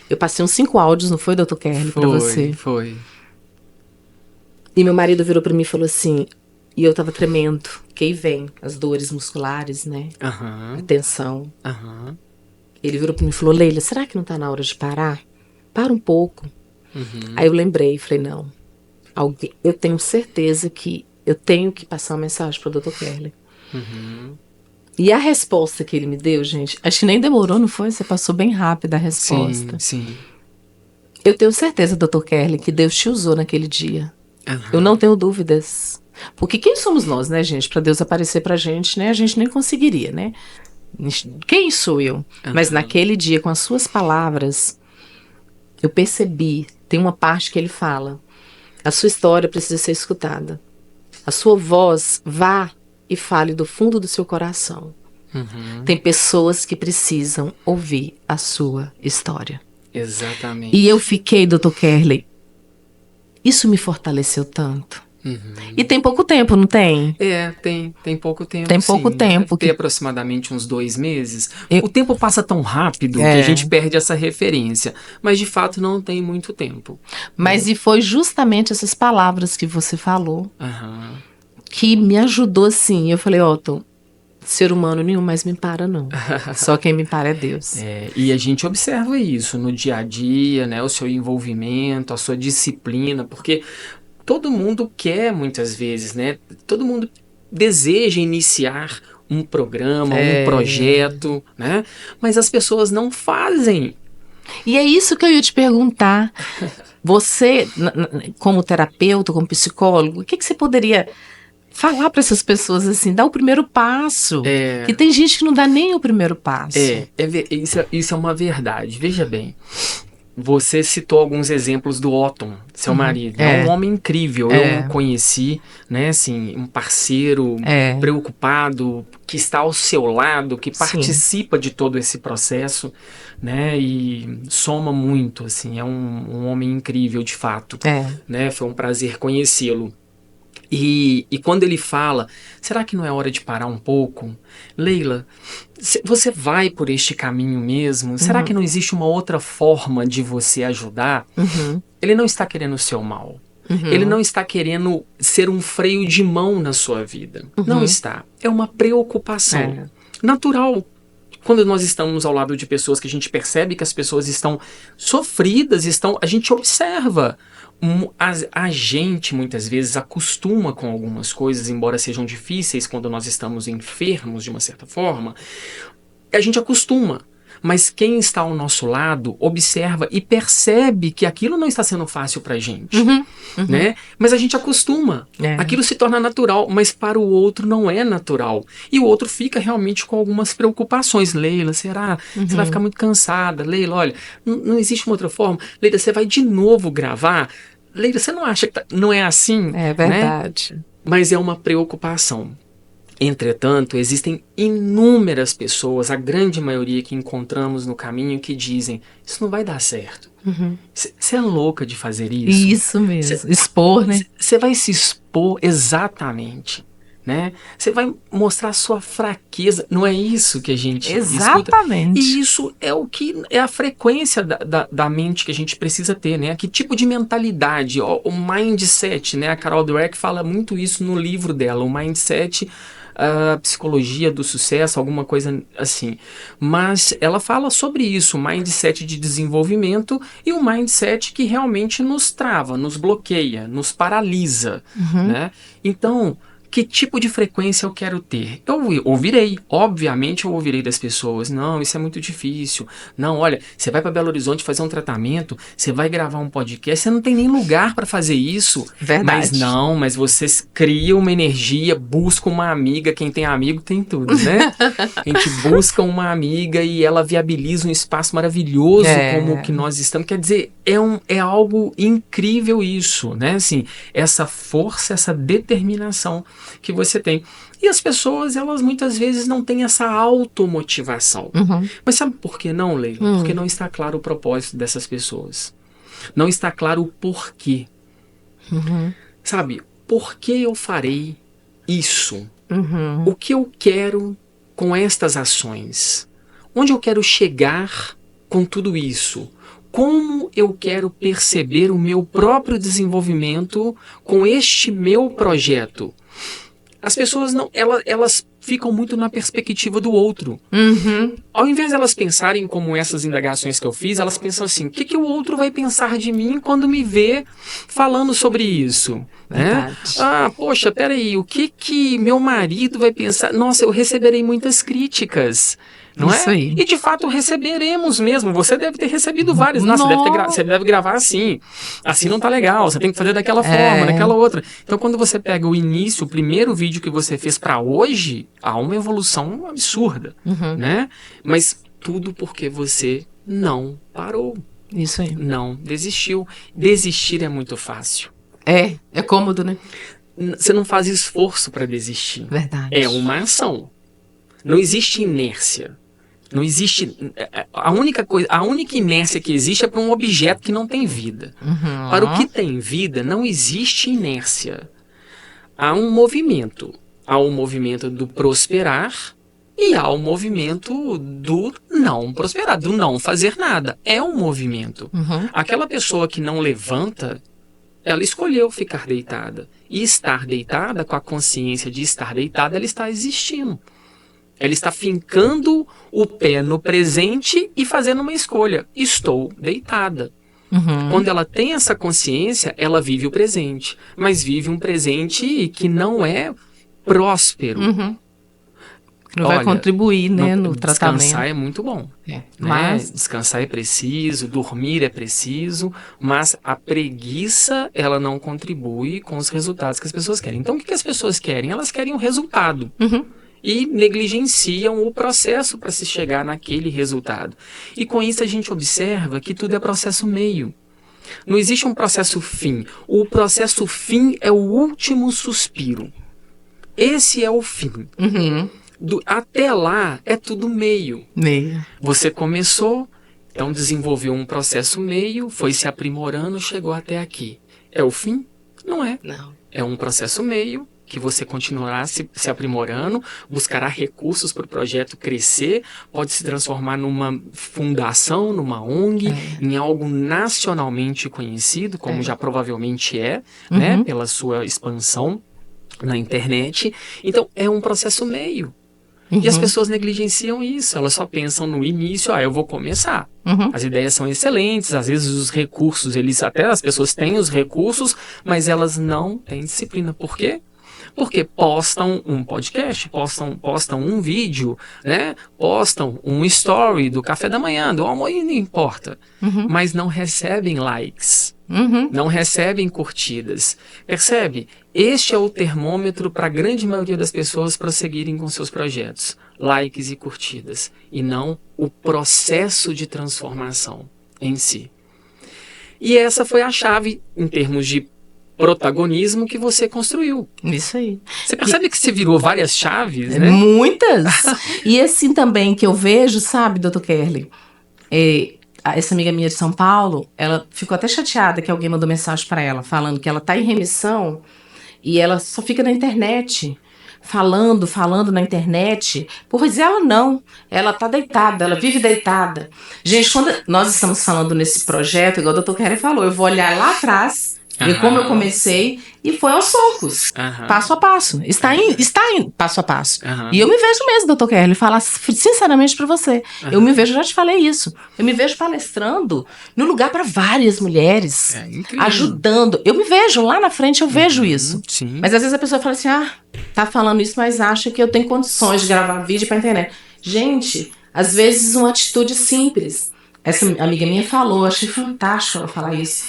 Eu passei uns 5 áudios, não foi, Dr. Kerley, pra você? Foi. E meu marido virou pra mim e falou assim, e eu tava tremendo, que aí vem as dores musculares, né? A tensão. Ele virou pra mim e falou, Leila, será que não tá na hora de parar? Para um pouco. Aí eu lembrei, falei, não, eu tenho certeza que eu tenho que passar uma mensagem pro Dr. Kerley. E a resposta que ele me deu, gente, acho que nem demorou, não foi? Você passou bem rápido a resposta. Sim. Eu tenho certeza, Dr. Kerley, que Deus te usou naquele dia. Eu não tenho dúvidas. Porque quem somos nós, né, gente? Pra Deus aparecer pra gente, né? A gente nem conseguiria, né? Quem sou eu? Mas naquele dia, com as suas palavras, eu percebi, tem uma parte que ele fala, a sua história precisa ser escutada. A sua voz, vá e fale do fundo do seu coração. Tem pessoas que precisam ouvir a sua história. Exatamente. E eu fiquei, Dr. Kerley, isso me fortaleceu tanto. E tem pouco tempo, não tem? Tem pouco tempo. Tem pouco tempo. Tem aproximadamente uns 2 meses. O tempo passa tão rápido que a gente perde essa referência. Mas de fato não tem muito tempo. Mas e foi justamente essas palavras que você falou que me ajudou assim. Eu falei, Otton, ser humano nenhum mais me para, não. Só quem me para é Deus. E a gente observa isso no dia a dia, né? O seu envolvimento, a sua disciplina, porque todo mundo quer, muitas vezes, né? Todo mundo deseja iniciar um programa, um projeto, né? Mas as pessoas não fazem. E é isso que eu ia te perguntar. Você, como terapeuta, como psicólogo, o que você poderia falar para essas pessoas assim, dar o primeiro passo? Que tem gente que não dá nem o primeiro passo. Isso é uma verdade. Veja bem. Você citou alguns exemplos do Otton, seu marido. É um homem incrível. Eu o conheci, né, assim, um parceiro preocupado, que está ao seu lado, que participa de todo esse processo, né, e soma muito, assim, é um homem incrível, de fato. Né, foi um prazer conhecê-lo. E quando ele fala, será que não é hora de parar um pouco? Leila, você vai por este caminho mesmo? Será que não existe uma outra forma de você ajudar? Ele não está querendo o seu mal. Ele não está querendo ser um freio de mão na sua vida. Não está. É uma preocupação natural. Quando nós estamos ao lado de pessoas que a gente percebe que as pessoas estão sofridas, a gente observa. A gente muitas vezes acostuma com algumas coisas, embora sejam difíceis quando nós estamos enfermos de uma certa forma, a gente acostuma. Mas quem está ao nosso lado observa e percebe que aquilo não está sendo fácil pra gente, né? Mas a gente acostuma. Aquilo se torna natural, mas para o outro não é natural. E o outro fica realmente com algumas preocupações. Leila, será? Você vai ficar muito cansada. Leila, olha, não existe uma outra forma. Leila, você vai de novo gravar? Leila, você não acha que não é assim? É verdade. Né? Mas é uma preocupação. Entretanto, existem inúmeras pessoas, a grande maioria que encontramos no caminho, que dizem, isso não vai dar certo. Você é louca de fazer isso? Isso mesmo, expor, né? Você vai se expor exatamente, né? Você vai mostrar a sua fraqueza, não é isso que a gente escuta? E isso é o que é a frequência da mente que a gente precisa ter, né? Que tipo de mentalidade, o mindset, né? A Carol Dweck fala muito isso no livro dela, o mindset, a psicologia do sucesso, alguma coisa assim. Mas ela fala sobre isso, o mindset de desenvolvimento e o mindset que realmente nos trava, nos bloqueia, nos paralisa, né? Então, que tipo de frequência eu quero ter? Eu ouvirei, obviamente eu ouvirei das pessoas, não, isso é muito difícil, não, olha, você vai para Belo Horizonte fazer um tratamento, você vai gravar um podcast, você não tem nem lugar para fazer isso. Verdade. Mas você cria uma energia, busca uma amiga, quem tem amigo tem tudo, né? A gente busca uma amiga e ela viabiliza um espaço maravilhoso como o que nós estamos, quer dizer, é algo incrível isso, né? Assim, essa força, essa determinação que você tem. E as pessoas, elas muitas vezes não têm essa automotivação. Mas sabe por que não, Leila? Porque não está claro o propósito dessas pessoas. Não está claro o porquê. Sabe, por que eu farei isso? O que eu quero com estas ações? Onde eu quero chegar com tudo isso? Como eu quero perceber o meu próprio desenvolvimento com este meu projeto? As pessoas não, elas ficam muito na perspectiva do outro. Ao invés de elas pensarem como essas indagações que eu fiz, elas pensam assim, o que o outro vai pensar de mim quando me vê falando sobre isso? Né? Poxa, peraí, o que meu marido vai pensar? Nossa, eu receberei muitas críticas. Não Isso é? aí. E de fato receberemos mesmo. Você deve ter recebido várias. Nossa, você deve gravar assim. Assim não tá legal. Você tem que fazer daquela forma, daquela outra. Então, quando você pega o início, o primeiro vídeo que você fez para hoje, há uma evolução absurda, né? Mas tudo porque você não parou. Isso aí. Não desistiu. Desistir é muito fácil. É cômodo, né? Você não faz esforço para desistir. Verdade. É uma ação. Não existe inércia. Não existe. A única inércia que existe é para um objeto que não tem vida. Para o que tem vida, não existe inércia. Há um movimento. Há o movimento do prosperar e há o movimento do não prosperar, do não fazer nada. É um movimento. Aquela pessoa que não levanta, ela escolheu ficar deitada. E estar deitada, com a consciência de estar deitada, ela está existindo. Ela está fincando o pé no presente e fazendo uma escolha. Estou deitada. Quando ela tem essa consciência, ela vive o presente. Mas vive um presente que não é próspero. Não vai contribuir, né, no tratamento. Descansar é muito bom. Mas descansar é preciso, dormir é preciso, mas a preguiça, ela não contribui com os resultados que as pessoas querem. Então, o que as pessoas querem? Elas querem o resultado. E negligenciam o processo para se chegar naquele resultado. E com isso a gente observa que tudo é processo meio. Não existe um processo fim. O processo fim é o último suspiro. Esse é o fim. Até lá é tudo meio. Você começou, então desenvolveu um processo meio, foi se aprimorando, chegou até aqui. É o fim? Não é. Não. É um processo meio, que você continuará se aprimorando, buscará recursos para o projeto crescer, pode se transformar numa fundação, numa ONG, em algo nacionalmente conhecido, como já provavelmente né, pela sua expansão na internet. Então, é um processo meio. E as pessoas negligenciam isso, elas só pensam no início, eu vou começar. As ideias são excelentes, às vezes os recursos, até as pessoas têm os recursos, mas elas não têm disciplina. Por quê? Porque postam um podcast, postam um vídeo, né? Postam um story do café da manhã, do almoço, não importa. Mas não recebem likes, não recebem curtidas. Percebe? Este é o termômetro para a grande maioria das pessoas prosseguirem com seus projetos. Likes e curtidas. E não o processo de transformação em si. E essa foi a chave em termos de protagonismo que você construiu. Isso aí. Você percebe que você virou várias chaves, né? Muitas! E assim também que eu vejo, sabe, Dr. Kerley? Essa amiga minha de São Paulo, ela ficou até chateada que alguém mandou mensagem para ela, falando que ela tá em remissão e ela só fica na internet, falando na internet. Pois ela não, ela tá deitada, ela vive deitada. Gente, quando nós estamos falando nesse projeto, igual o Dr. Kerley falou, eu vou olhar lá atrás, ver como eu comecei, e foi aos poucos, passo a passo. Está indo passo a passo. E eu me vejo mesmo, Dr. Kerley, falar sinceramente para você. Eu me vejo, já te falei isso, eu me vejo palestrando no lugar para várias mulheres, ajudando. Eu me vejo lá na frente, eu vejo isso. Sim. Mas às vezes a pessoa fala assim, tá falando isso, mas acha que eu tenho condições de gravar vídeo pra internet. Gente, às vezes uma atitude simples. Essa amiga minha falou, achei fantástico ela falar isso.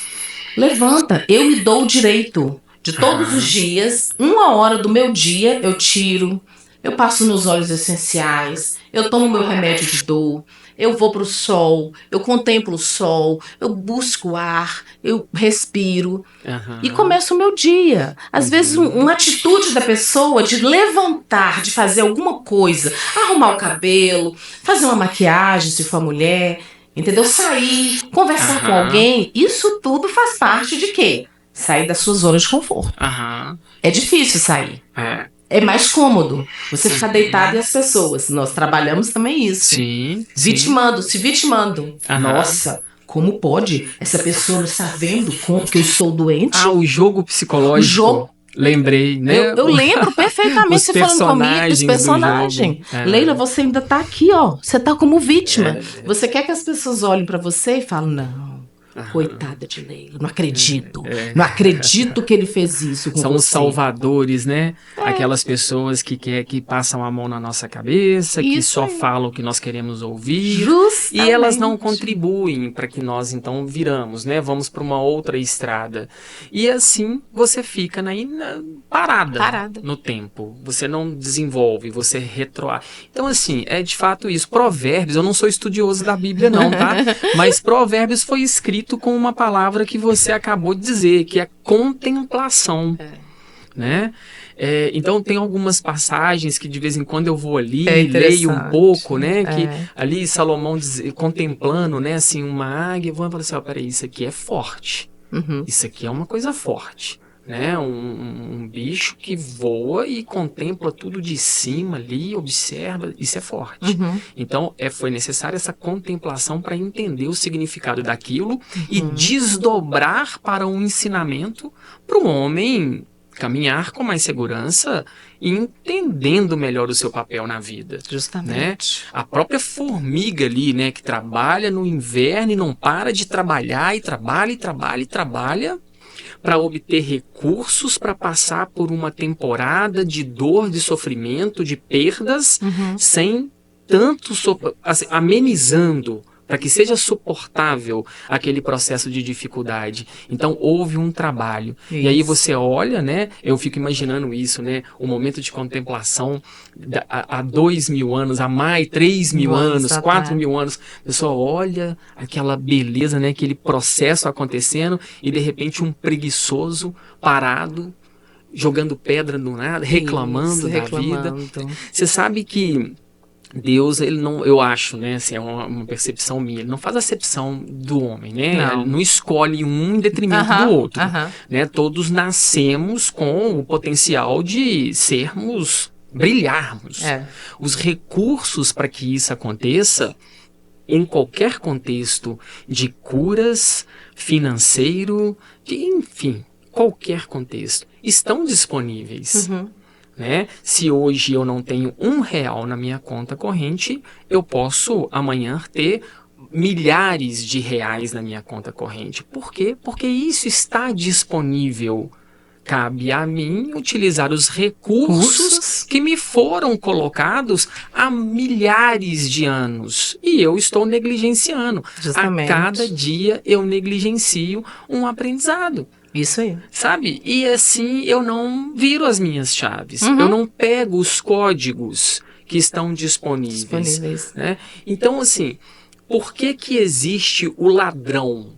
Levanta, eu me dou o direito de todos os dias, 1 hora do meu dia eu tiro, eu passo meus óleos essenciais, eu tomo meu remédio de dor, eu vou para o sol, eu contemplo o sol, eu busco ar, eu respiro e Aham. começo o meu dia. Às vezes, Uhum. uma atitude da pessoa de levantar, de fazer alguma coisa, arrumar o cabelo, fazer uma maquiagem, se for mulher, entendeu? Sair, conversar com Aham. alguém, isso tudo faz parte de quê? Sair da sua zona de conforto. Aham. É difícil sair. É. É mais cômodo você ficar deitado e as pessoas. Nós trabalhamos também isso. Sim, sim. Vitimando, se vitimando. Aham. Nossa, como pode? Essa pessoa não está vendo que eu estou doente? Ah, o jogo O psicológico. jogo. Lembrei, né? Eu lembro perfeitamente Os você falando comigo, personagens os do personagens. jogo. É. Leila, você ainda tá aqui, ó. Você tá como vítima. Você quer que as pessoas olhem pra você e falem, não. Coitada de Leila, não acredito. Não acredito que ele fez isso com São você. os salvadores, né? Aquelas pessoas que passam a mão na nossa cabeça, que Isso só aí. falam o que nós queremos ouvir. Justamente. E elas não contribuem para que nós então viramos, né? Vamos para uma outra estrada. E assim você fica parada no tempo. Você não desenvolve, você retroage. Então assim, é de fato isso. Provérbios, eu não sou estudioso da Bíblia não, tá? Mas Provérbios foi escrito com uma palavra que você acabou de dizer, que é contemplação, né? Então tem algumas passagens que de vez em quando eu vou ali, leio um pouco, né? Que ali Salomão contemplando, né? Assim, uma águia, eu vou falar assim, ó, peraí, isso aqui é forte. Isso aqui é uma coisa forte, né? Um bicho que voa e contempla tudo de cima ali, observa, isso é forte. Então foi necessária essa contemplação para entender o significado daquilo e desdobrar para um ensinamento para o homem caminhar com mais segurança e entendendo melhor o seu papel na vida. Justamente. Né? A própria formiga ali, né, que trabalha no inverno e não para de trabalhar e trabalha e trabalha e trabalha para obter recursos para passar por uma temporada de dor, de sofrimento, de perdas, sem tanto assim, amenizando para que seja suportável aquele processo de dificuldade. Então houve um trabalho. Isso. E aí você olha, né? Eu fico imaginando isso, né? O momento de contemplação há 2.000 anos, há mais 3.000 anos, 4.000 anos. A pessoa olha aquela beleza, né? Aquele processo acontecendo e de repente um preguiçoso parado, jogando pedra no nada, reclamando da vida. Você sabe que Deus, ele não, eu acho, né, assim, é uma percepção minha, ele não faz acepção do homem, né? Não. Ele não escolhe um em detrimento do outro, né? Todos nascemos com o potencial de brilharmos. Os recursos para que isso aconteça, em qualquer contexto de curas, financeiro, enfim, qualquer contexto, estão disponíveis. Né? Se hoje eu não tenho R$1 na minha conta corrente, eu posso amanhã ter milhares de reais na minha conta corrente. Por quê? Porque isso está disponível. Cabe a mim utilizar os recursos que me foram colocados há milhares de anos. E eu estou negligenciando. Justamente. A cada dia eu negligencio um aprendizado. Isso aí. Sabe? E assim eu não viro as minhas chaves. Eu não pego os códigos que estão disponíveis. Né? Então, assim, por que existe o ladrão?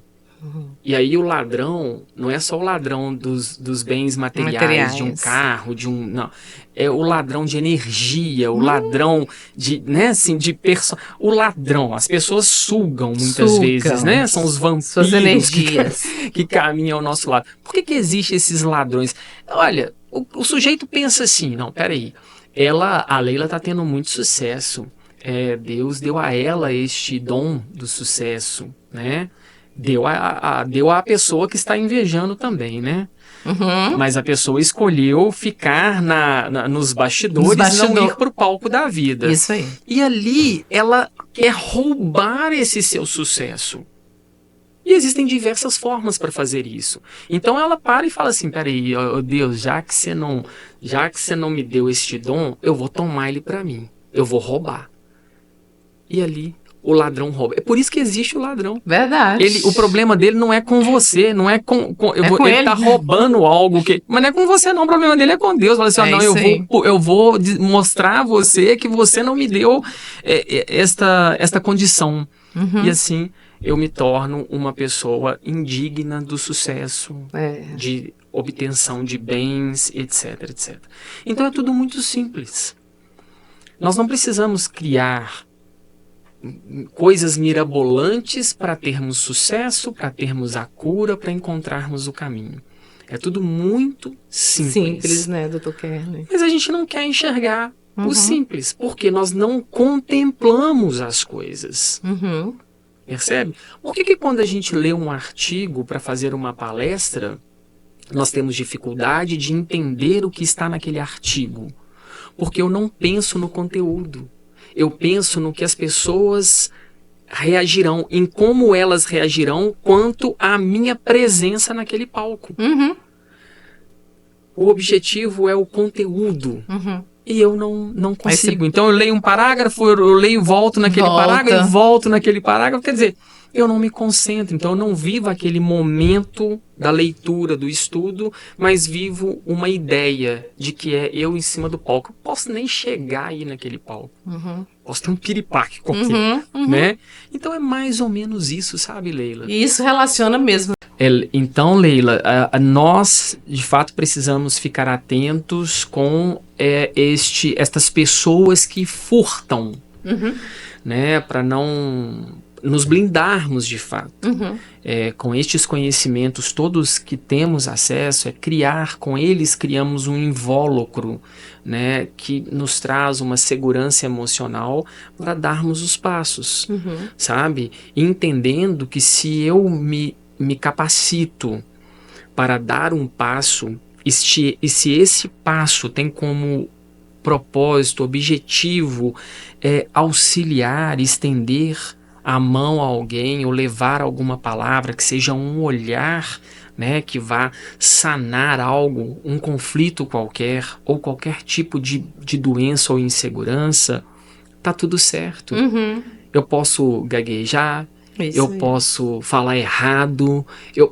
E aí o ladrão não é só o ladrão dos bens materiais, de um carro, não. É o ladrão de energia, o ladrão de, né, assim, o ladrão, as pessoas sugam muitas vezes, né? São os vampiros, suas energias que caminham ao nosso lado. Por que existem esses ladrões? Olha, o sujeito pensa assim, não, peraí, a Leila está tendo muito sucesso. Deus deu a ela este dom do sucesso, né? Deu a pessoa que está invejando também, né? Mas a pessoa escolheu ficar nos bastidores e não ir para o palco da vida. Isso aí. E ali ela quer roubar esse seu sucesso. E existem diversas formas para fazer isso. Então ela para e fala assim, peraí, Deus, já que você não me deu este dom, eu vou tomar ele para mim. Eu vou roubar. E ali o ladrão rouba. É por isso que existe o ladrão. Verdade. O problema dele não é com você, não é com ele tá roubando algo mas não é com você não, o problema dele é com Deus. Fala assim, não, eu vou mostrar a você que você não me deu esta condição. E assim, eu me torno uma pessoa indigna do sucesso, de obtenção de bens, etc, etc. Então é tudo muito simples. Nós não precisamos criar coisas mirabolantes para termos sucesso, para termos a cura, para encontrarmos o caminho. É tudo muito simples. Simples, né, Dr. Kerley? Mas a gente não quer enxergar o simples, porque nós não contemplamos as coisas. Percebe? Por que quando a gente lê um artigo para fazer uma palestra, nós temos dificuldade de entender o que está naquele artigo? Porque eu não penso no conteúdo. Eu penso no que as pessoas reagirão, em como elas reagirão quanto à minha presença naquele palco. O objetivo é o conteúdo. E eu não consigo. Então eu leio um parágrafo, eu leio e volto naquele parágrafo, e volto naquele parágrafo. Quer dizer, eu não me concentro. Então eu não vivo aquele momento da leitura, do estudo, mas vivo uma ideia de que é eu em cima do palco. Eu posso nem chegar aí naquele palco. Posso ter um piripaque qualquer, né? Então é mais ou menos isso, sabe, Leila? E isso relaciona mesmo. Então, Leila, nós, de fato, precisamos ficar atentos com estas pessoas que furtam, né? Para não nos blindarmos, de fato. Com estes conhecimentos todos que temos acesso, com eles criamos um invólucro, né, que nos traz uma segurança emocional para darmos os passos, sabe? Entendendo que se eu me capacito para dar um passo, e se esse passo tem como propósito, objetivo, auxiliar, estender a mão a alguém ou levar alguma palavra, que seja um olhar, né, que vá sanar algo, um conflito qualquer, ou qualquer tipo de doença ou insegurança, tá tudo certo. Eu posso gaguejar, eu posso falar errado,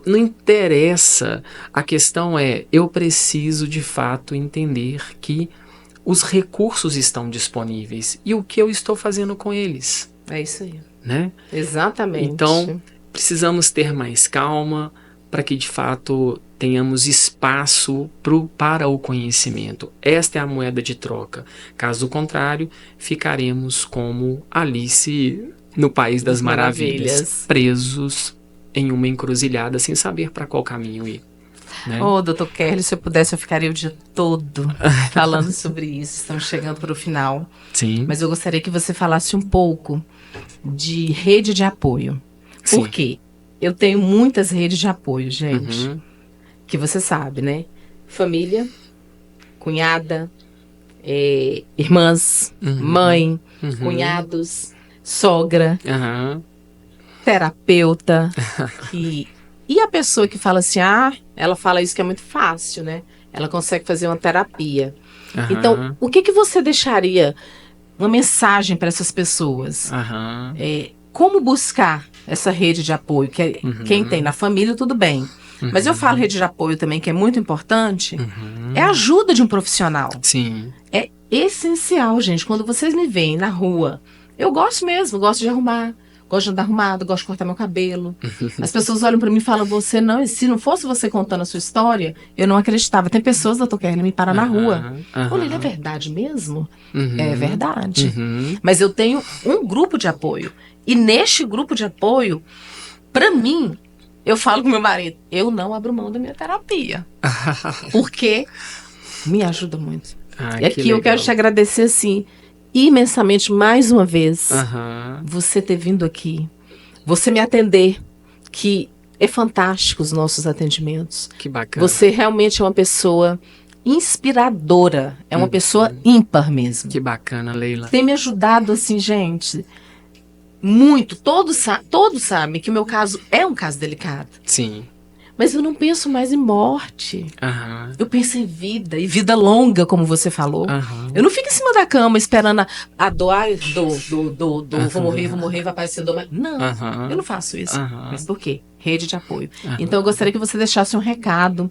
não interessa. A questão eu preciso de fato entender que os recursos estão disponíveis e o que eu estou fazendo com eles. É isso aí. Né? Exatamente. Então, precisamos ter mais calma para que, de fato, tenhamos espaço para o conhecimento. Esta é a moeda de troca. Caso contrário, ficaremos como Alice no País das Maravilhas, presos em uma encruzilhada sem saber para qual caminho ir. Né? Dr. Kerley, se eu pudesse, eu ficaria o dia todo falando sobre isso. Estamos chegando para o final. Sim. Mas eu gostaria que você falasse um pouco de rede de apoio. Sim. Por quê? Eu tenho muitas redes de apoio, gente. Que você sabe, né? Família, cunhada, irmãs, mãe, cunhados, sogra, terapeuta. E a pessoa que fala assim, ela fala isso que é muito fácil, né? Ela consegue fazer uma terapia. Então, o que você deixaria, uma mensagem para essas pessoas? Como buscar essa rede de apoio? Que quem tem na família, tudo bem. Mas eu falo rede de apoio também, que é muito importante. É a ajuda de um profissional. Sim. É essencial, gente. Quando vocês me veem na rua, eu gosto mesmo, gosto de arrumar. Gosto de andar arrumado, gosto de cortar meu cabelo. As pessoas olham pra mim e falam, você não, se não fosse você contando a sua história, eu não acreditava. Tem pessoas, Dr. Kerley, me param na rua. Olha, é verdade mesmo? É verdade. Mas eu tenho um grupo de apoio. E neste grupo de apoio, pra mim, eu falo com meu marido, eu não abro mão da minha terapia. Porque me ajuda muito. E aqui eu quero te agradecer, assim, imensamente, mais uma vez, você ter vindo aqui, você me atender, que é fantástico os nossos atendimentos. Que bacana. Você realmente é uma pessoa inspiradora, é uma pessoa ímpar mesmo. Que bacana, Leila. Tem me ajudado, assim, gente, muito. Todos sabem que o meu caso é um caso delicado. Sim. Mas eu não penso mais em morte. Aham. Eu penso em vida, e vida longa, como você falou. Aham. Eu não fico em cima da cama esperando a dor, ai, vou morrer, vai aparecer dor. Não, Aham. eu não faço isso. Aham. Mas por quê? Rede de apoio. Aham. Então eu gostaria que você deixasse um recado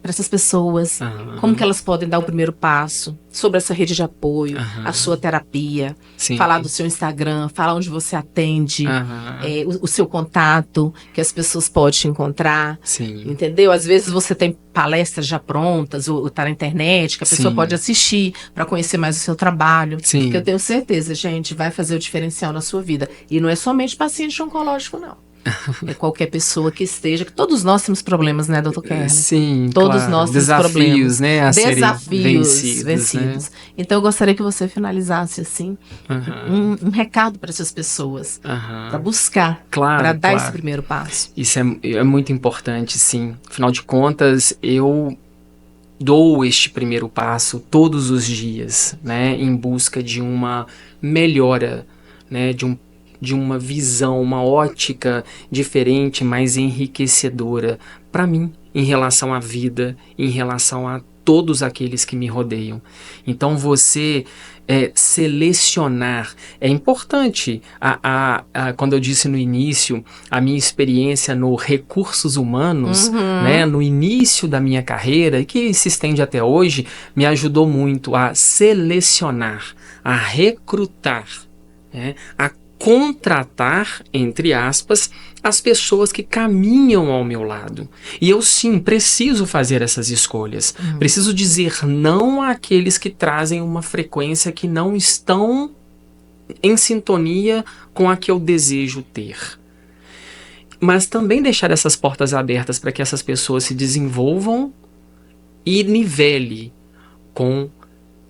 para essas pessoas, Aham. como que elas podem dar o primeiro passo sobre essa rede de apoio, Aham. a sua terapia, Sim. falar do seu Instagram, falar onde você atende, Aham. o seu contato, que as pessoas podem te encontrar, Sim. entendeu? Às vezes você tem palestras já prontas, ou tá na internet, que a pessoa Sim. pode assistir para conhecer mais o seu trabalho, Sim. que eu tenho certeza, gente, vai fazer o diferencial na sua vida. E não é somente paciente oncológico, não. É qualquer pessoa que esteja, que todos nós temos problemas, né, doutor Kerley? Sim, Todos claro. nós temos Desafios, problemas. né, a serem Desafios vencidos. Né? Então eu gostaria que você finalizasse assim Aham. um recado para essas pessoas, para Aham. buscar, Claro, para dar esse claro. primeiro passo. Isso é muito importante, sim. Afinal de contas, eu dou este primeiro passo todos os dias, né, em busca de uma melhora, né, de uma visão, uma ótica diferente, mais enriquecedora para mim, em relação à vida, em relação a todos aqueles que me rodeiam. Então você selecionar é importante. Quando eu disse no início, a minha experiência no recursos humanos, né, no início da minha carreira, e que se estende até hoje, me ajudou muito a selecionar, a recrutar, né, a contratar, entre aspas, as pessoas que caminham ao meu lado. E eu sim, preciso fazer essas escolhas. Preciso dizer não àqueles que trazem uma frequência que não estão em sintonia com a que eu desejo ter. Mas também deixar essas portas abertas para que essas pessoas se desenvolvam e nivele com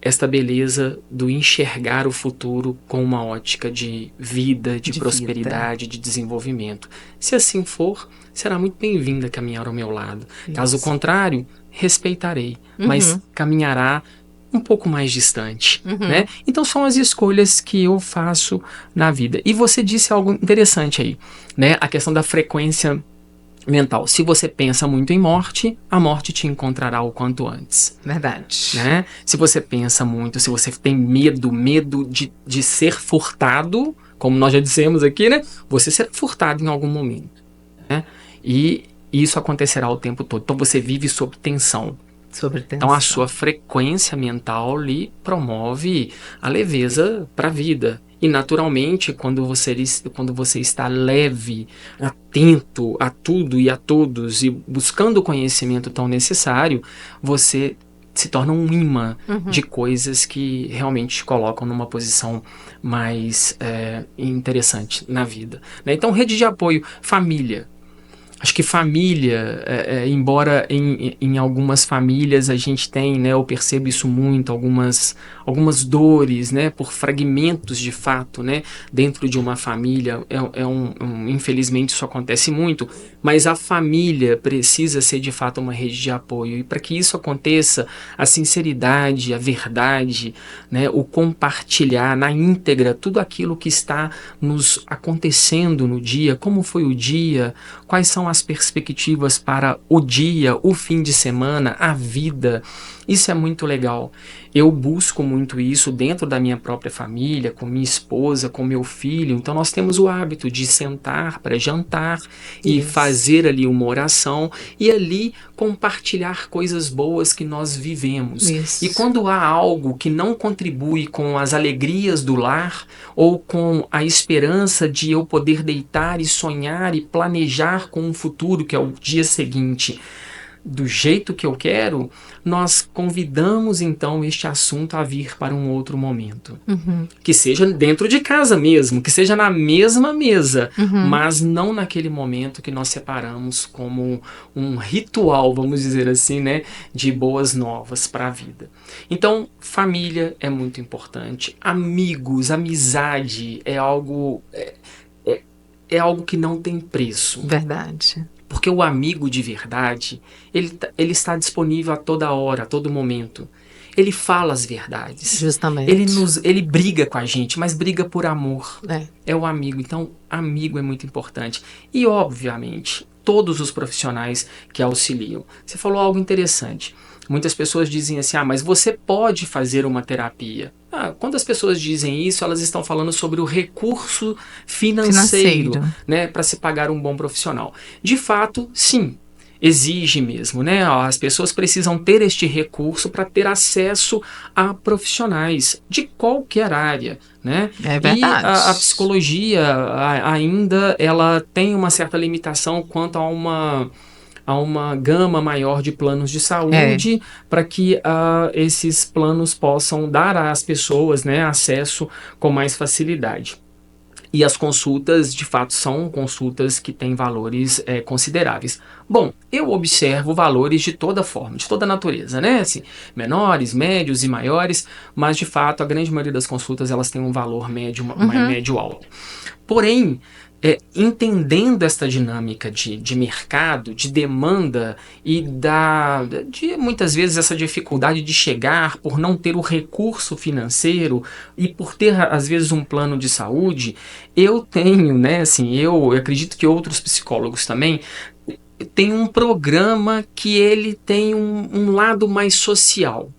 esta beleza do enxergar o futuro com uma ótica de vida, de prosperidade, de desenvolvimento. Se assim for, será muito bem-vinda caminhar ao meu lado. Isso. Caso contrário, respeitarei, mas caminhará um pouco mais distante, né? Então são as escolhas que eu faço na vida. E você disse algo interessante aí, né? A questão da frequência mental. Se você pensa muito em morte, a morte te encontrará o quanto antes. Verdade. Né? Se você pensa muito, se você tem medo de ser furtado, como nós já dissemos aqui, né? Você será furtado em algum momento. Né? E isso acontecerá o tempo todo. Então você vive sob tensão. Então a sua frequência mental lhe promove a leveza para a vida. E naturalmente, quando você está leve, atento a tudo e a todos e buscando o conhecimento tão necessário, você se torna um imã de coisas que realmente te colocam numa posição mais interessante na vida. Né? Então, rede de apoio, família. Acho que família, embora em algumas famílias a gente tem, né, eu percebo isso muito, algumas dores, né, por fragmentos de fato, né, dentro de uma família, infelizmente isso acontece muito, mas a família precisa ser de fato uma rede de apoio, e para que isso aconteça, a sinceridade, a verdade, né, o compartilhar na íntegra tudo aquilo que está nos acontecendo no dia, como foi o dia, quais são as perspectivas para o dia, o fim de semana, a vida. Isso é muito legal. Eu busco muito isso dentro da minha própria família, com minha esposa, com meu filho. Então nós temos o hábito de sentar para jantar e fazer ali uma oração e ali compartilhar coisas boas que nós vivemos. Isso. E quando há algo que não contribui com as alegrias do lar ou com a esperança de eu poder deitar e sonhar e planejar com um futuro que é o dia seguinte, do jeito que eu quero, nós convidamos então este assunto a vir para um outro momento. Que seja dentro de casa mesmo, que seja na mesma mesa, mas não naquele momento que nós separamos como um ritual, vamos dizer assim, né, de boas novas para a vida. Então, família é muito importante, amigos, amizade é algo que não tem preço. Verdade. Porque o amigo de verdade, ele está disponível a toda hora, a todo momento. Ele fala as verdades. Justamente. Ele briga com a gente, mas briga por amor. É o amigo. Então, amigo é muito importante. E, obviamente, todos os profissionais que auxiliam. Você falou algo interessante. Muitas pessoas dizem assim, mas você pode fazer uma terapia. Quando as pessoas dizem isso, elas estão falando sobre o recurso financeiro. Né, para se pagar um bom profissional. De fato, sim. Exige mesmo, né? As pessoas precisam ter este recurso para ter acesso a profissionais de qualquer área, né? É verdade. E a psicologia ainda ela tem uma certa limitação quanto a uma gama maior de planos de saúde para que esses planos possam dar às pessoas, né, acesso com mais facilidade. E as consultas, de fato, são consultas que têm valores consideráveis. Bom, eu observo valores de toda forma, de toda natureza, né? Assim, menores, médios e maiores, mas, de fato, a grande maioria das consultas, elas têm um valor médio, médio alto. Porém, entendendo esta dinâmica de mercado, de demanda e de muitas vezes essa dificuldade de chegar por não ter o recurso financeiro e por ter às vezes um plano de saúde, eu tenho, né, assim, eu acredito que outros psicólogos também têm um programa que ele tem um lado mais social.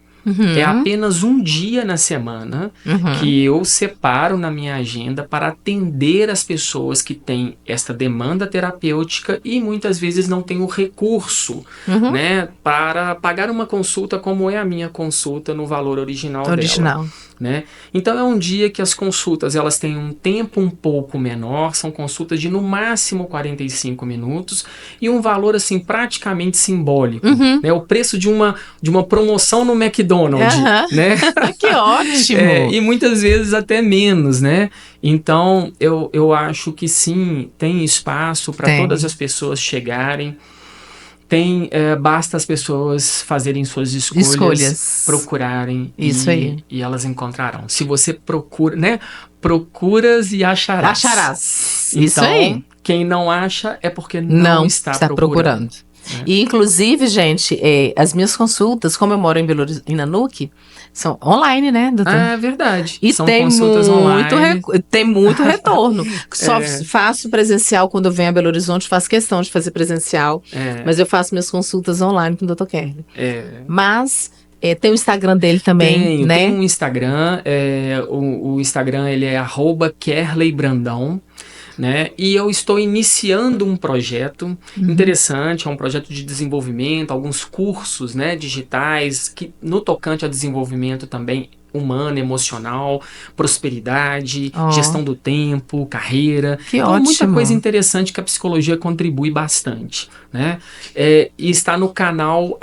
É apenas um dia na semana que eu separo na minha agenda para atender as pessoas que têm esta demanda terapêutica e muitas vezes não têm o recurso, né, para pagar uma consulta como é a minha consulta no valor original dela. Né? Então é um dia que as consultas elas têm um tempo um pouco menor, são consultas de no máximo 45 minutos e um valor assim praticamente simbólico, né? O preço de uma promoção no McDonald's, né? Que ótimo! E muitas vezes até menos, né? Então eu acho que sim, tem espaço para todas as pessoas chegarem. Basta as pessoas fazerem suas escolhas. Procurarem e elas encontrarão. Se você procura, né? Procuras e acharás. Então, isso aí. Quem não acha é porque não está procurando. E inclusive, gente, as minhas consultas, como eu moro em Nanuque, são online, né, doutor? É verdade. E são tem consultas online. Tem muito retorno. Só faço presencial quando eu venho a Belo Horizonte, faço questão de fazer presencial. Mas eu faço minhas consultas online com o Dr. Kerley. Mas tem o Instagram dele também, né? Tem um Instagram. O Instagram ele é @KerleyBrandão. Né? E eu estou iniciando um projeto interessante, é um projeto de desenvolvimento, alguns cursos, né, digitais, que no tocante a desenvolvimento também humano, emocional, prosperidade, gestão do tempo, carreira. Então, muita coisa interessante que a psicologia contribui bastante, né? E está no canal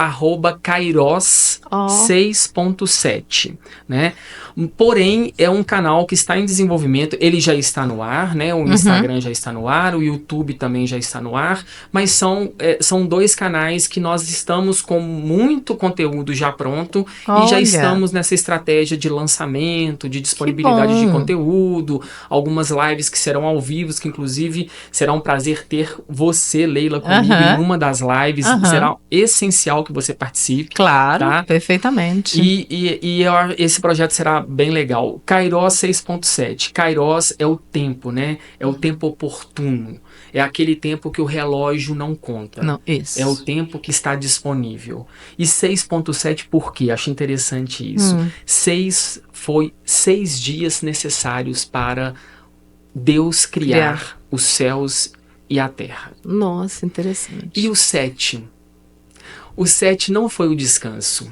@Kairos 6.7, né? Porém, é um canal que está em desenvolvimento, ele já está no ar, né? O Instagram já está no ar, o YouTube também já está no ar, mas são 2 canais que nós estamos com muito conteúdo já pronto e já estamos nessa estratégia de lançamento, de disponibilidade de conteúdo, algumas lives que serão ao vivo, que inclusive será um prazer ter você, Leila, comigo em uma das lives, será essencial que você participe. Claro, tá? Perfeitamente. E esse projeto será bem legal. Kairos 6.7. Kairos é o tempo, né? É o tempo oportuno. É aquele tempo que o relógio não conta. Não, isso. É o tempo que está disponível. E 6.7 por quê? Acho interessante isso. 6 foi 6 dias necessários para Deus criar os céus e a terra. Nossa, interessante. E o 7? O 7 não foi o descanso.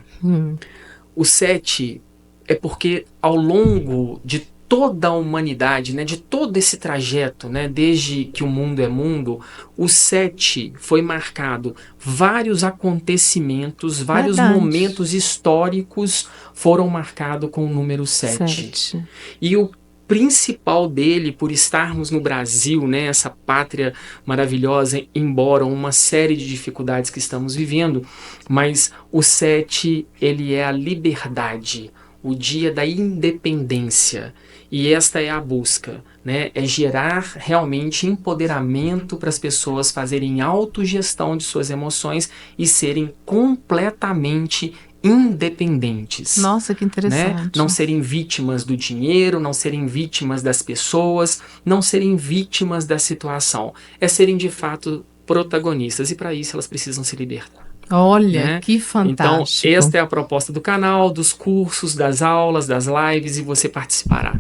O 7 é porque ao longo de toda a humanidade, né, de todo esse trajeto, né, desde que o mundo é mundo, o 7 foi marcado vários acontecimentos, vários momentos históricos foram marcados com o número 7. E o principal dele, por estarmos no Brasil, né, essa pátria maravilhosa, embora uma série de dificuldades que estamos vivendo, mas o 7, ele é a liberdade, o dia da independência. E esta é a busca, né? É gerar realmente empoderamento para as pessoas fazerem autogestão de suas emoções e serem completamente independentes. Nossa, que interessante. Né? Não serem vítimas do dinheiro, não serem vítimas das pessoas, não serem vítimas da situação. É serem de fato protagonistas, e para isso elas precisam se libertar. Olha, né? que fantástico. Então, esta é a proposta do canal, dos cursos, das aulas, das lives, e você participará.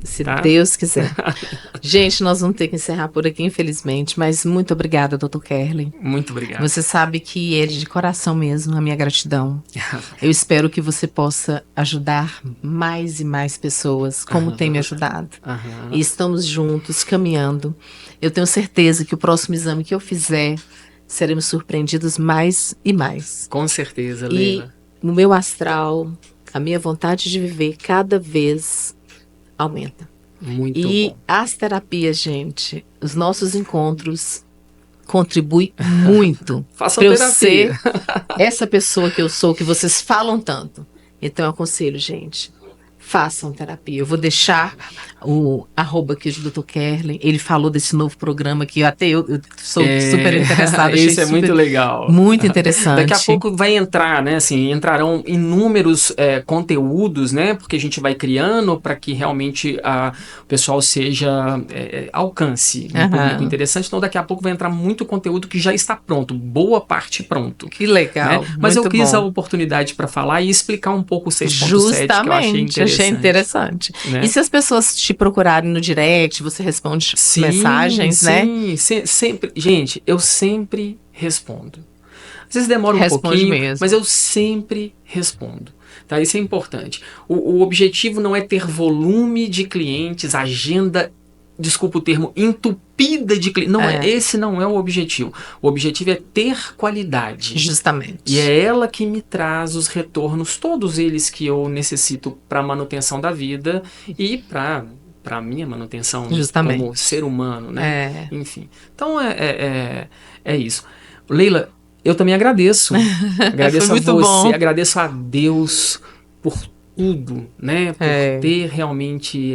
Se Deus quiser. Gente, nós vamos ter que encerrar por aqui, infelizmente, mas muito obrigada, Dr. Kerley. Muito obrigado. Você sabe que é de coração mesmo a minha gratidão. Eu espero que você possa ajudar mais e mais pessoas, como tem me ajudado. E estamos juntos, caminhando. Eu tenho certeza que o próximo exame que eu fizer, seremos surpreendidos mais e mais. Com certeza, Leila. E no meu astral, a minha vontade de viver cada vez aumenta. Muito e bom. As terapias, gente, os nossos encontros contribuem muito Façam para eu terapia. ser essa pessoa que eu sou, que vocês falam tanto. Então eu aconselho, gente, façam terapia. Eu vou deixar o @ aqui do Dr. Kerley. Ele falou desse novo programa que até eu sou super interessada. Isso é muito legal. Muito interessante. Daqui a pouco vai entrar, né? Assim, entrarão inúmeros conteúdos, né? Porque a gente vai criando para que realmente o pessoal alcance um público interessante. Então daqui a pouco vai entrar muito conteúdo que já está pronto. Boa parte pronto. Que legal. Né? Mas eu quis a oportunidade para falar e explicar um pouco o 6.7 que eu achei interessante. Né? E se as pessoas te procurarem no direct, você responde mensagens, né? Sim, sempre. Gente, eu sempre respondo. Às vezes demora um pouquinho, mesmo. Mas eu sempre respondo. Tá? Isso é importante. O objetivo não é ter volume de clientes, agenda, desculpa o termo, entupida de clientes. Esse não é o objetivo. O objetivo é ter qualidade. Justamente. E é ela que me traz os retornos, todos eles que eu necessito para a manutenção da vida e para a minha manutenção como ser humano, né? Enfim. Então é isso. Leila, eu também agradeço. Agradeço a você, bom. Agradeço a Deus por tudo, né? Por ter realmente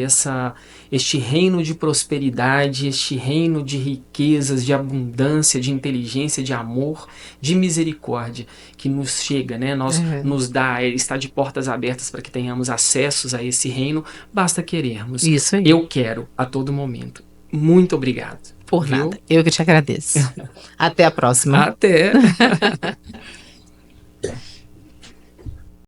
este reino de prosperidade, este reino de riquezas, de abundância, de inteligência, de amor, de misericórdia que nos chega, né? Nos dá, está de portas abertas para que tenhamos acessos a esse reino, basta querermos. Isso aí. Eu quero a todo momento. Muito obrigado. Por nada. Eu que te agradeço. Até a próxima. Até.